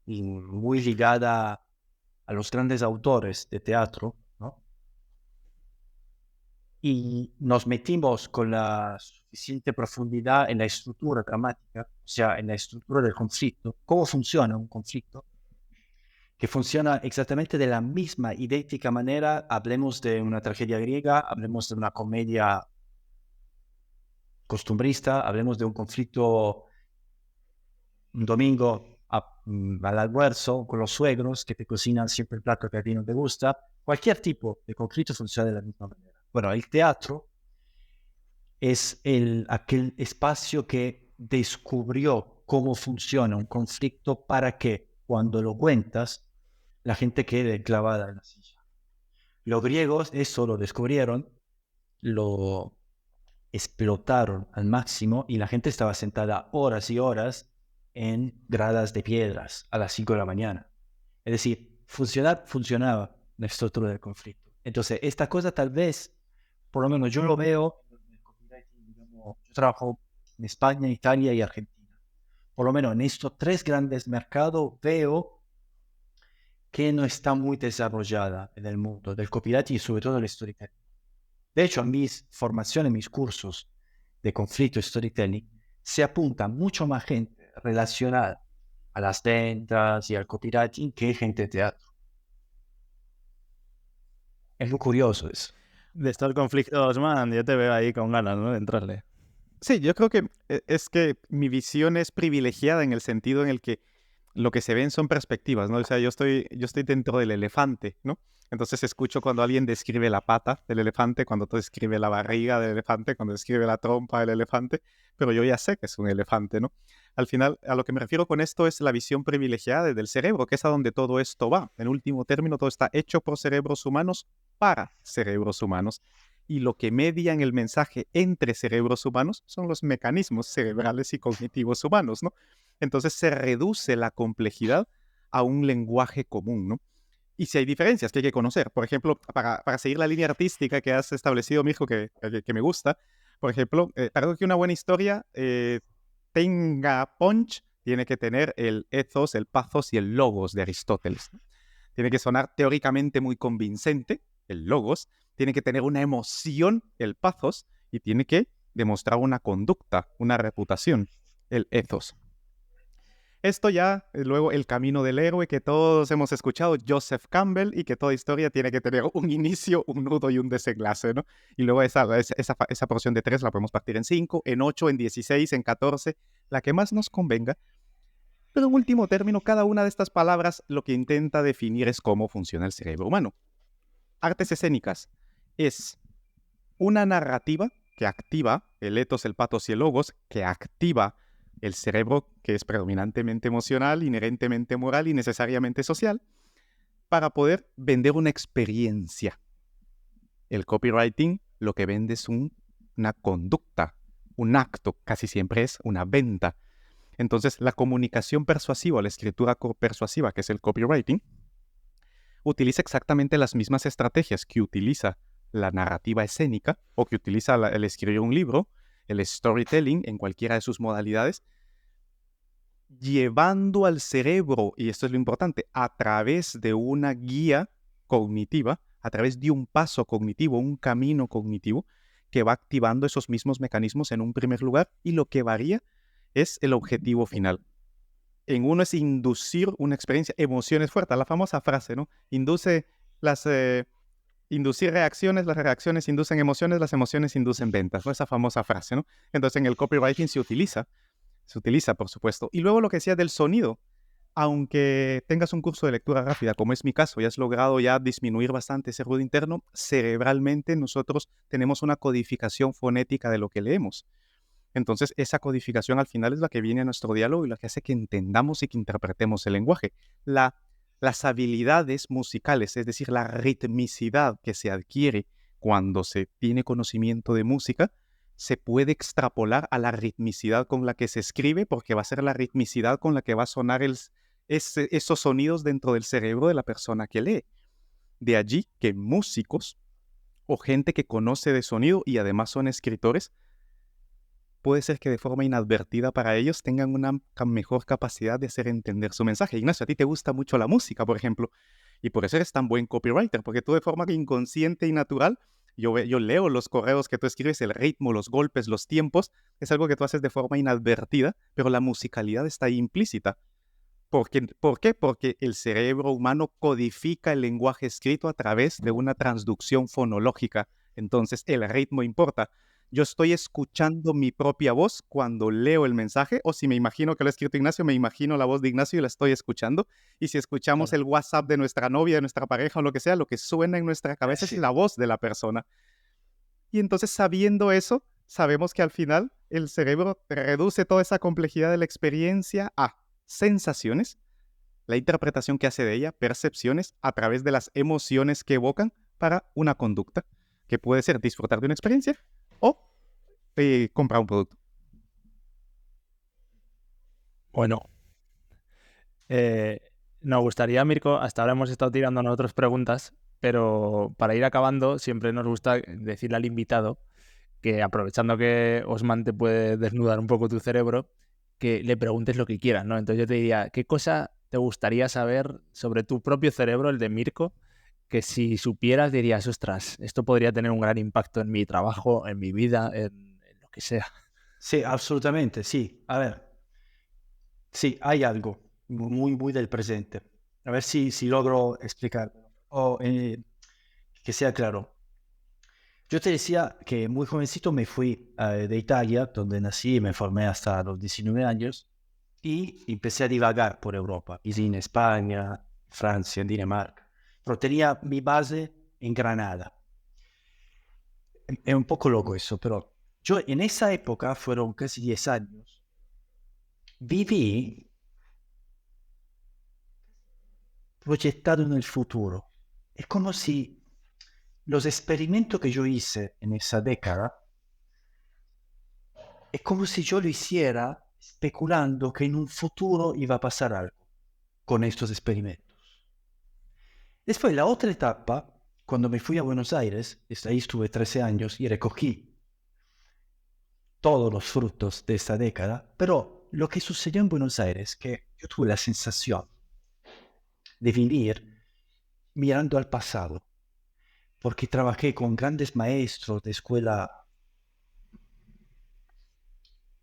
[SPEAKER 2] y muy ligada a los grandes autores de teatro, ¿no? y nos metimos con la suficiente profundidad en la estructura dramática, o sea, en la estructura del conflicto, cómo funciona un conflicto, que funciona exactamente de la misma, idéntica manera, hablemos de una tragedia griega, hablemos de una comedia costumbrista, hablemos de un conflicto un domingo al almuerzo con los suegros que te cocinan siempre el plato que a ti no te gusta, cualquier tipo de conflicto funciona de la misma manera. Bueno, el teatro es aquel espacio que descubrió cómo funciona un conflicto para que cuando lo cuentas, la gente quede clavada en la silla. Los griegos eso lo descubrieron, lo explotaron al máximo y la gente estaba sentada horas y horas en gradas de piedras a las 5 de la mañana. Es decir, funcionaba la estructura del conflicto. Entonces, esta cosa tal vez, por lo menos yo lo veo, digamos, yo trabajo en España, Italia y Argentina. Por lo menos en estos tres grandes mercados veo que no está muy desarrollada en el mundo del copywriting y sobre todo del storytelling. De hecho, en mis formaciones, mis cursos de conflicto y storytelling, se apunta mucho más gente relacionada a las ventas y al copywriting que gente de teatro. Es muy curioso eso.
[SPEAKER 1] De estos conflictos, man, yo te veo ahí con ganas, ¿no? De entrarle.
[SPEAKER 3] Sí, yo creo que es que mi visión es privilegiada en el sentido en el que lo que se ven son perspectivas, ¿no? O sea, yo estoy dentro del elefante, ¿no? Entonces escucho cuando alguien describe la pata del elefante, cuando tú describe la barriga del elefante, cuando describe la trompa del elefante, pero yo ya sé que es un elefante, ¿no? Al final, a lo que me refiero con esto es la visión privilegiada del cerebro, que es a donde todo esto va. En último término, todo está hecho por cerebros humanos para cerebros humanos. Y lo que media en el mensaje entre cerebros humanos son los mecanismos cerebrales y cognitivos humanos, ¿no? Entonces se reduce la complejidad a un lenguaje común, ¿no? Y si hay diferencias que hay que conocer, por ejemplo, para seguir la línea artística que has establecido, Mirko, que me gusta, por ejemplo, para que una buena historia tenga punch, tiene que tener el ethos, el pathos y el logos de Aristóteles, ¿no? Tiene que sonar teóricamente muy convincente, el logos, tiene que tener una emoción, el pathos, y tiene que demostrar una conducta, una reputación, el ethos. Esto ya, luego el camino del héroe que todos hemos escuchado, Joseph Campbell, y que toda historia tiene que tener un inicio, un nudo y un desenlace, ¿no? Y luego esa porción de 3 la podemos partir en 5, en 8, en 16, en 14, la que más nos convenga. Pero en último término, cada una de estas palabras lo que intenta definir es cómo funciona el cerebro humano. Artes escénicas es una narrativa que activa el ethos, el pathos y el logos, que activa el cerebro que es predominantemente emocional, inherentemente moral y necesariamente social, para poder vender una experiencia. El copywriting lo que vende es una conducta, un acto, casi siempre es una venta. Entonces, la comunicación persuasiva, la escritura persuasiva, que es el copywriting, utiliza exactamente las mismas estrategias que utiliza la narrativa escénica o que utiliza el escribir un libro, el storytelling en cualquiera de sus modalidades, llevando al cerebro, y esto es lo importante, a través de una guía cognitiva, a través de un paso cognitivo, un camino cognitivo, que va activando esos mismos mecanismos en un primer lugar, y lo que varía es el objetivo final. En uno es inducir una experiencia, emociones fuertes, la famosa frase, ¿no? Inducir reacciones, las reacciones inducen emociones, las emociones inducen ventas, ¿no? Esa famosa frase, ¿no? Entonces en el copywriting se utiliza, por supuesto. Y luego lo que decía del sonido, aunque tengas un curso de lectura rápida, como es mi caso, y has logrado ya disminuir bastante ese ruido interno, cerebralmente nosotros tenemos una codificación fonética de lo que leemos. Entonces, esa codificación al final es la que viene a nuestro diálogo y la que hace que entendamos y que interpretemos el lenguaje. Las habilidades musicales, es decir, la ritmicidad que se adquiere cuando se tiene conocimiento de música, se puede extrapolar a la ritmicidad con la que se escribe, porque va a ser la ritmicidad con la que va a sonar esos sonidos dentro del cerebro de la persona que lee. De allí que músicos o gente que conoce de sonido y además son escritores, puede ser que de forma inadvertida para ellos tengan una mejor capacidad de hacer entender su mensaje. Ignacio, a ti te gusta mucho la música, por ejemplo, y por eso eres tan buen copywriter, porque tú de forma inconsciente y natural yo leo los correos que tú escribes, el ritmo, los golpes, los tiempos, es algo que tú haces de forma inadvertida, pero la musicalidad está ahí implícita. ¿Por qué? Porque el cerebro humano codifica el lenguaje escrito a través de una transducción fonológica. Entonces, el ritmo importa. Yo estoy escuchando mi propia voz cuando leo el mensaje, o si me imagino que lo ha escrito Ignacio, me imagino la voz de Ignacio y la estoy escuchando. Y si escuchamos
[SPEAKER 2] Claro.
[SPEAKER 3] el WhatsApp de nuestra novia, de nuestra pareja o lo que sea, lo que suena en nuestra cabeza es
[SPEAKER 2] Sí.
[SPEAKER 3] la voz de la persona. Y entonces, sabiendo eso, sabemos que al final el cerebro reduce toda esa complejidad de la experiencia a sensaciones, la interpretación que hace de ella, percepciones a través de las emociones que evocan para una conducta, que puede ser disfrutar de una experiencia o comprar un producto.
[SPEAKER 1] Bueno, nos gustaría, Mirko, hasta ahora hemos estado tirando nosotros preguntas, pero para ir acabando, siempre nos gusta decirle al invitado que, aprovechando que Osman te puede desnudar un poco tu cerebro, que le preguntes lo que quieras, ¿no? Entonces yo te diría, ¿qué cosa te gustaría saber sobre tu propio cerebro, el de Mirko, que si supieras dirías, ostras, esto podría tener un gran impacto en mi trabajo, en mi vida, en lo que sea?
[SPEAKER 2] Sí, absolutamente, sí. A ver, sí, hay algo muy, muy del presente. A ver si logro explicarlo. O que sea claro. Yo te decía que muy jovencito me fui de Italia, donde nací y me formé hasta los 19 años, y empecé a divagar por Europa. Viví en España, Francia, en Dinamarca, pero tenía mi base en Granada. Es un poco loco eso, pero yo en esa época, fueron casi 10 años, viví proyectado en el futuro. Es como si los experimentos que yo hice en esa década, es como si yo lo hiciera especulando que en un futuro iba a pasar algo con estos experimentos. Después, la otra etapa, cuando me fui a Buenos Aires, ahí estuve 13 años y recogí todos los frutos de esta década, pero lo que sucedió en Buenos Aires, que yo tuve la sensación de vivir mirando al pasado, porque trabajé con grandes maestros de escuela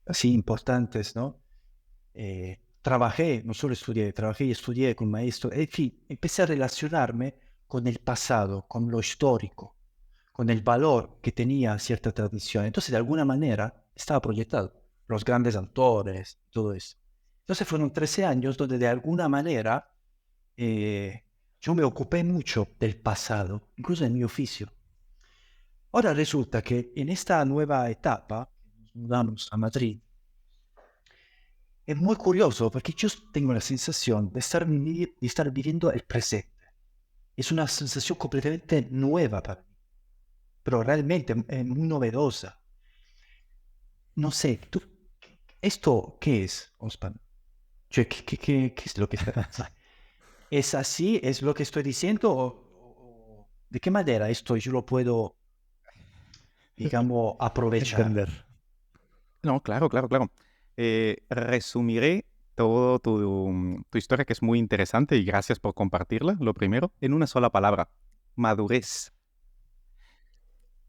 [SPEAKER 2] así importantes, ¿no? Trabajé, no solo estudié, trabajé y estudié con maestros, en fin, empecé a relacionarme con el pasado, con lo histórico, con el valor que tenía cierta tradición. Entonces, de alguna manera, estaba proyectado, los grandes autores, todo eso. Entonces, fueron 13 años donde de alguna manera yo me ocupé mucho del pasado, incluso en mi oficio. Ahora resulta que en esta nueva etapa, nos mudamos a Madrid, es muy curioso porque yo tengo la sensación de estar viviendo el presente. Es una sensación completamente nueva para mí, pero realmente es muy novedosa. No sé, ¿esto qué es, Osman? ¿Qué es lo que ¿Es así? ¿Es lo que estoy diciendo? ¿O de qué manera esto yo lo puedo, digamos, aprovechar?
[SPEAKER 1] Entender.
[SPEAKER 3] No, claro, claro, claro. Resumiré todo tu historia, que es muy interesante, y gracias por compartirla, lo primero, en una sola palabra: madurez.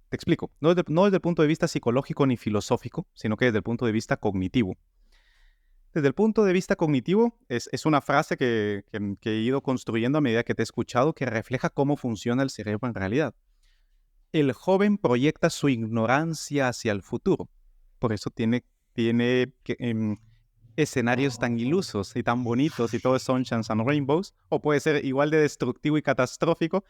[SPEAKER 3] Te explico. No desde el punto de vista psicológico ni filosófico, sino que desde el punto de vista cognitivo. Desde el punto de vista cognitivo, es una frase que he ido construyendo a medida que te he escuchado, que refleja cómo funciona el cerebro en realidad. El joven proyecta su ignorancia hacia el futuro. Por eso tiene escenarios tan ilusos y tan bonitos, y todo es sunshines and rainbows, o puede ser igual de destructivo y catastrófico.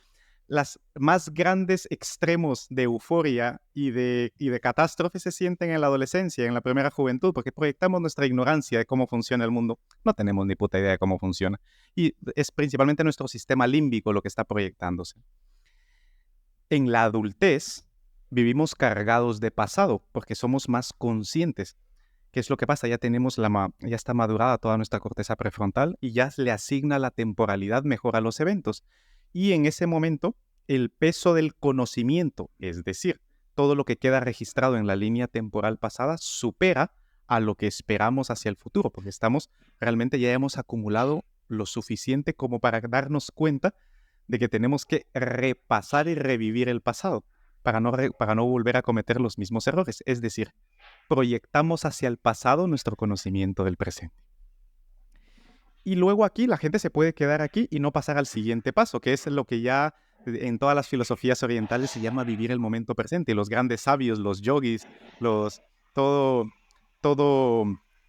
[SPEAKER 3] Las más grandes extremos de euforia y de catástrofe se sienten en la adolescencia, en la primera juventud, porque proyectamos nuestra ignorancia de cómo funciona el mundo. No tenemos ni puta idea de cómo funciona. Y es principalmente nuestro sistema límbico lo que está proyectándose. En la adultez vivimos cargados de pasado porque somos más conscientes. ¿Qué es lo que pasa? Ya está madurada toda nuestra corteza prefrontal y ya le asigna la temporalidad mejor a los eventos. Y en ese momento, el peso del conocimiento, es decir, todo lo que queda registrado en la línea temporal pasada, supera a lo que esperamos hacia el futuro, porque realmente ya hemos acumulado lo suficiente como para darnos cuenta de que tenemos que repasar y revivir el pasado. para no volver a cometer los mismos errores. Es decir, proyectamos hacia el pasado nuestro conocimiento del presente. Y luego aquí la gente se puede quedar aquí y no pasar al siguiente paso, que es lo que ya en todas las filosofías orientales se llama vivir el momento presente. Los grandes sabios, los yogis, todo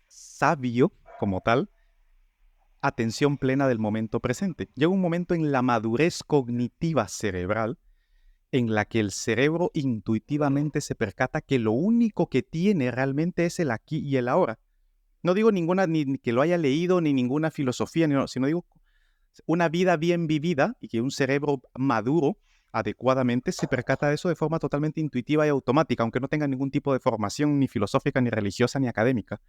[SPEAKER 3] sabio como tal, atención plena del momento presente. Llega un momento en la madurez cognitiva cerebral en la que el cerebro intuitivamente se percata que lo único que tiene realmente es el aquí y el ahora. No digo ninguna, ni que lo haya leído, ni ninguna filosofía, sino digo una vida bien vivida y que un cerebro maduro adecuadamente se percata de eso de forma totalmente intuitiva y automática, aunque no tenga ningún tipo de formación ni filosófica, ni religiosa, ni académica.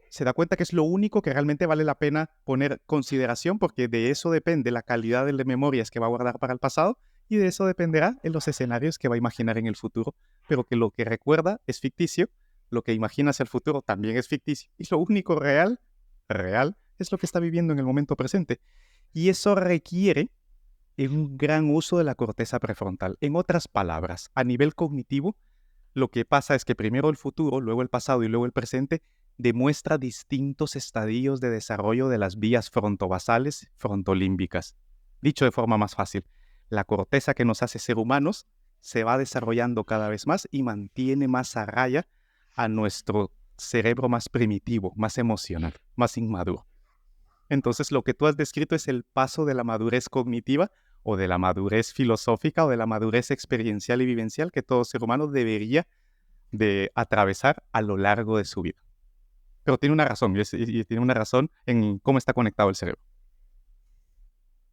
[SPEAKER 3] Se da cuenta que es lo único que realmente vale la pena poner consideración, porque de eso depende la calidad de memorias que va a guardar para el pasado y de eso dependerá en los escenarios que va a imaginar en el futuro, pero que lo que recuerda es ficticio, lo que imagina hacia el futuro también es ficticio y lo único real es lo que está viviendo en el momento presente. Y eso requiere un gran uso de la corteza prefrontal. En otras palabras, a nivel cognitivo, lo que pasa es que primero el futuro, luego el pasado y luego el presente demuestra distintos estadios de desarrollo de las vías frontobasales frontolímbicas. Dicho de forma más fácil, la corteza que nos hace ser humanos se va desarrollando cada vez más y mantiene más a raya a nuestro cerebro más primitivo, más emocional, más inmaduro. Entonces, lo que tú has descrito es el paso de la madurez cognitiva o de la madurez filosófica o de la madurez experiencial y vivencial que todo ser humano debería de atravesar a lo largo de su vida. Pero tiene una razón, y tiene una razón en cómo está conectado el cerebro.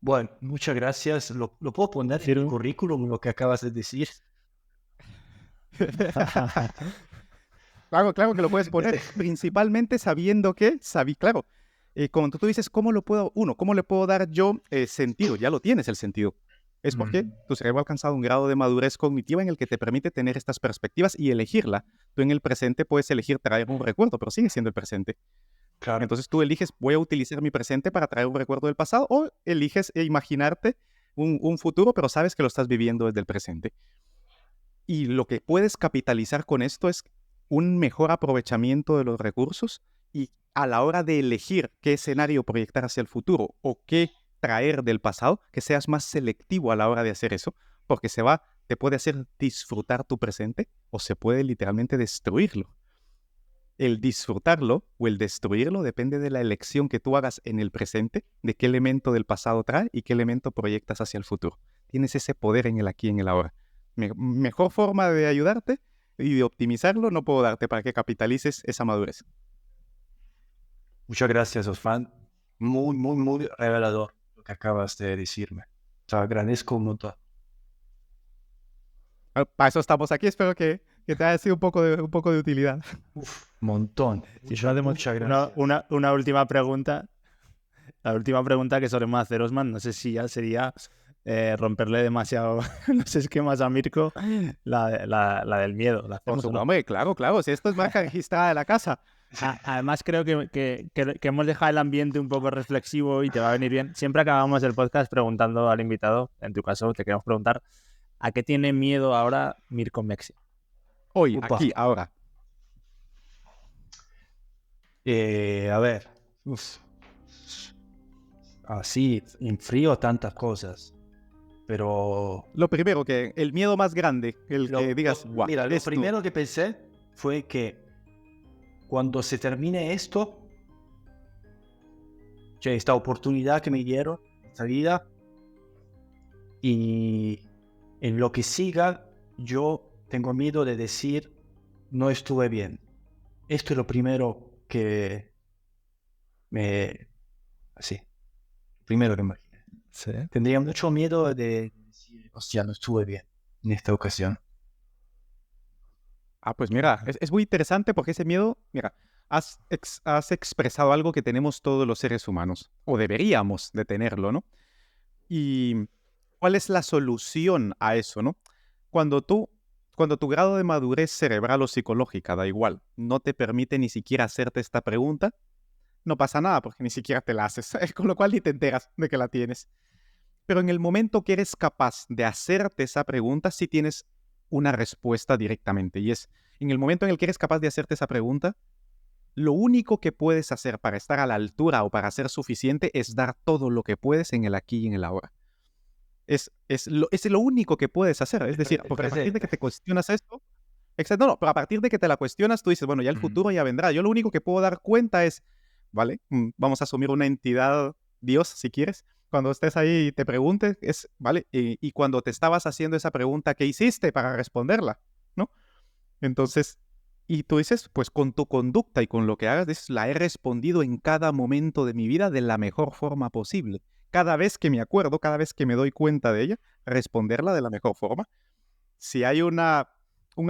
[SPEAKER 2] Bueno, muchas gracias. ¿Lo puedo poner en el currículum, lo que acabas de decir?
[SPEAKER 3] Claro que lo puedes poner, principalmente sabiendo que, claro, cuando tú dices, ¿cómo le puedo dar yo sentido? Ya lo tienes el sentido. Es porque tu cerebro ha alcanzado un grado de madurez cognitiva en el que te permite tener estas perspectivas y elegirla. Tú en el presente puedes elegir traer un recuerdo, pero sigue siendo el presente.
[SPEAKER 2] Claro.
[SPEAKER 3] Entonces tú eliges, voy a utilizar mi presente para traer un recuerdo del pasado, o eliges imaginarte un futuro, pero sabes que lo estás viviendo desde el presente. Y lo que puedes capitalizar con esto es un mejor aprovechamiento de los recursos y a la hora de elegir qué escenario proyectar hacia el futuro o qué traer del pasado, que seas más selectivo a la hora de hacer eso, porque te puede hacer disfrutar tu presente o se puede literalmente destruirlo. El disfrutarlo o el destruirlo depende de la elección que tú hagas en el presente, de qué elemento del pasado trae y qué elemento proyectas hacia el futuro. Tienes ese poder en el aquí y en el ahora. Mejor forma de ayudarte y de optimizarlo no puedo darte para que capitalices esa madurez.
[SPEAKER 2] Muchas gracias, Osman. Muy, muy, muy revelador lo que acabas de decirme. Te agradezco un montón.
[SPEAKER 3] Para eso estamos aquí. Espero que te haya sido un poco de utilidad.
[SPEAKER 2] Montón.
[SPEAKER 1] Muchas gracias. Una última pregunta. La última pregunta que solemos hacer, Osman, no sé si ya sería romperle demasiado los esquemas a Mirko, la del miedo.
[SPEAKER 3] Hombre, claro, si esto es marca registrada de la casa.
[SPEAKER 1] Además, creo que hemos dejado el ambiente un poco reflexivo y te va a venir bien. Siempre acabamos el podcast preguntando al invitado, en tu caso te queremos preguntar, ¿a qué tiene miedo ahora Mirko Mexia?
[SPEAKER 3] Hoy, aquí, ahora.
[SPEAKER 2] A ver. Así, en frío, tantas cosas. Pero
[SPEAKER 3] lo primero que, el miedo más grande, que digas,
[SPEAKER 2] guau. Mira, lo primero que pensé fue que cuando se termine esto, esta oportunidad que me dieron, esta vida, y en lo que siga, yo tengo miedo de decir, no estuve bien. Esto es lo primero que primero que me imaginé.
[SPEAKER 1] ¿Sí?
[SPEAKER 2] Tendría mucho miedo de decir, hostia, no estuve bien en esta ocasión.
[SPEAKER 3] Pues mira, es muy interesante porque ese miedo, mira, has expresado algo que tenemos todos los seres humanos, o deberíamos de tenerlo, ¿no? Y ¿cuál es la solución a eso, no? Cuando tu grado de madurez cerebral o psicológica, da igual, no te permite ni siquiera hacerte esta pregunta, no pasa nada porque ni siquiera te la haces, con lo cual ni te enteras de que la tienes. Pero en el momento que eres capaz de hacerte esa pregunta, sí tienes una respuesta directamente. Y es, en el momento en el que eres capaz de hacerte esa pregunta, lo único que puedes hacer para estar a la altura o para ser suficiente es dar todo lo que puedes en el aquí y en el ahora. Es lo único que puedes hacer. Es decir, porque a partir de que te cuestionas esto, exacto, no, pero a partir de que te la cuestionas, tú dices, bueno, ya el futuro ya vendrá. Yo lo único que puedo dar cuenta es, ¿vale? Vamos a asumir una entidad, Dios, si quieres. Cuando estés ahí y te preguntes, ¿vale? Y cuando te estabas haciendo esa pregunta, ¿qué hiciste para responderla? ¿No? Entonces, y tú dices, pues con tu conducta y con lo que hagas, dices, la he respondido en cada momento de mi vida de la mejor forma posible. Cada vez que me acuerdo, cada vez que me doy cuenta de ella, responderla de la mejor forma. Si hay un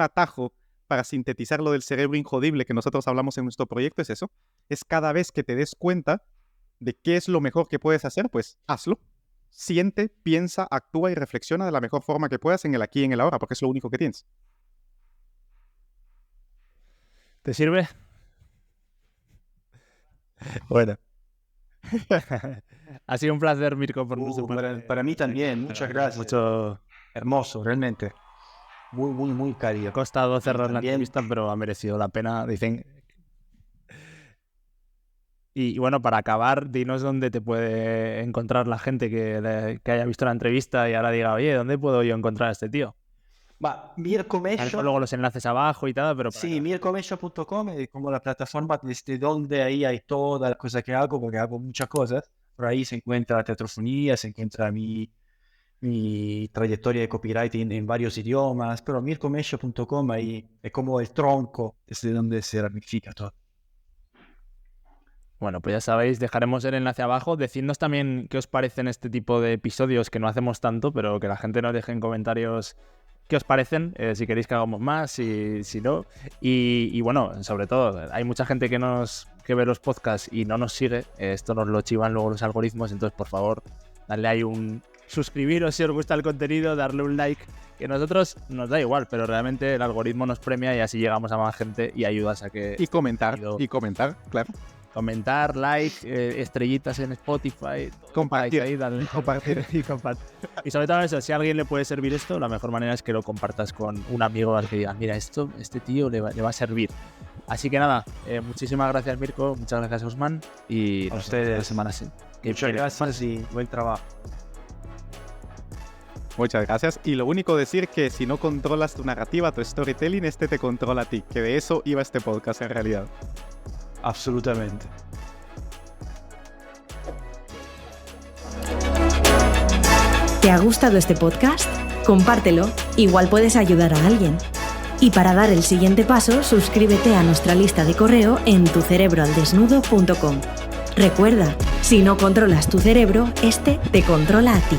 [SPEAKER 3] atajo para sintetizar lo del cerebro injodible que nosotros hablamos en nuestro proyecto, es eso. Es cada vez que te des cuenta de qué es lo mejor que puedes hacer, pues hazlo. Siente, piensa, actúa y reflexiona de la mejor forma que puedas en el aquí y en el ahora, porque es lo único que tienes.
[SPEAKER 1] ¿Te sirve?
[SPEAKER 2] Bueno.
[SPEAKER 1] Ha sido un placer, Mirko, por
[SPEAKER 2] para mí también. Muchas gracias.
[SPEAKER 1] Mucho
[SPEAKER 2] hermoso, realmente. Muy, muy, muy cálido.
[SPEAKER 1] Ha costado cerrar la entrevista, pero ha merecido la pena. Dicen. Y bueno, para acabar, dinos dónde te puede encontrar la gente que haya visto la entrevista y ahora diga, oye, ¿dónde puedo yo encontrar a este tío?
[SPEAKER 2] Mirko Mescio.
[SPEAKER 1] Luego los enlaces abajo y tal, pero...
[SPEAKER 2] Sí, mirkomescio.com es como la plataforma desde donde ahí hay todas las cosas que hago, porque hago muchas cosas. Por ahí se encuentra la teatrofonía, se encuentra mi trayectoria de copywriting en varios idiomas, pero mirkomescio.com ahí es como el tronco desde donde se ramifica todo.
[SPEAKER 1] Bueno, pues ya sabéis, dejaremos el enlace abajo. Decidnos también qué os parecen este tipo de episodios que no hacemos tanto, pero que la gente nos deje en comentarios qué os parecen, si queréis que hagamos más, si no. Y bueno, sobre todo, hay mucha gente que ve los podcasts y no nos sigue. Esto nos lo chivan luego los algoritmos, entonces por favor, dadle ahí un suscribiros si os gusta el contenido, darle un like, que a nosotros nos da igual, pero realmente el algoritmo nos premia y así llegamos a más gente y ayudas a que...
[SPEAKER 3] Y comentar, claro.
[SPEAKER 1] Comentar, like, estrellitas en Spotify,
[SPEAKER 3] compartir,
[SPEAKER 1] ahí, compartir. Y sobre todo eso, si a alguien le puede servir esto, la mejor manera es que lo compartas con un amigo al que digas, mira, este tío le va a servir. Así que nada, muchísimas gracias, Mirko, muchas gracias, Osman, y
[SPEAKER 2] a ustedes
[SPEAKER 1] la semana sí.
[SPEAKER 2] Muchas gracias y buen trabajo.
[SPEAKER 3] Muchas gracias. Y lo único decir que si no controlas tu narrativa, tu storytelling, te controla a ti, que de eso iba este podcast en realidad.
[SPEAKER 2] Absolutamente.
[SPEAKER 4] ¿Te ha gustado este podcast? Compártelo, igual puedes ayudar a alguien. Y para dar el siguiente paso, suscríbete a nuestra lista de correo en tucerebroaldesnudo.com. Recuerda, si no controlas tu cerebro, te controla a ti.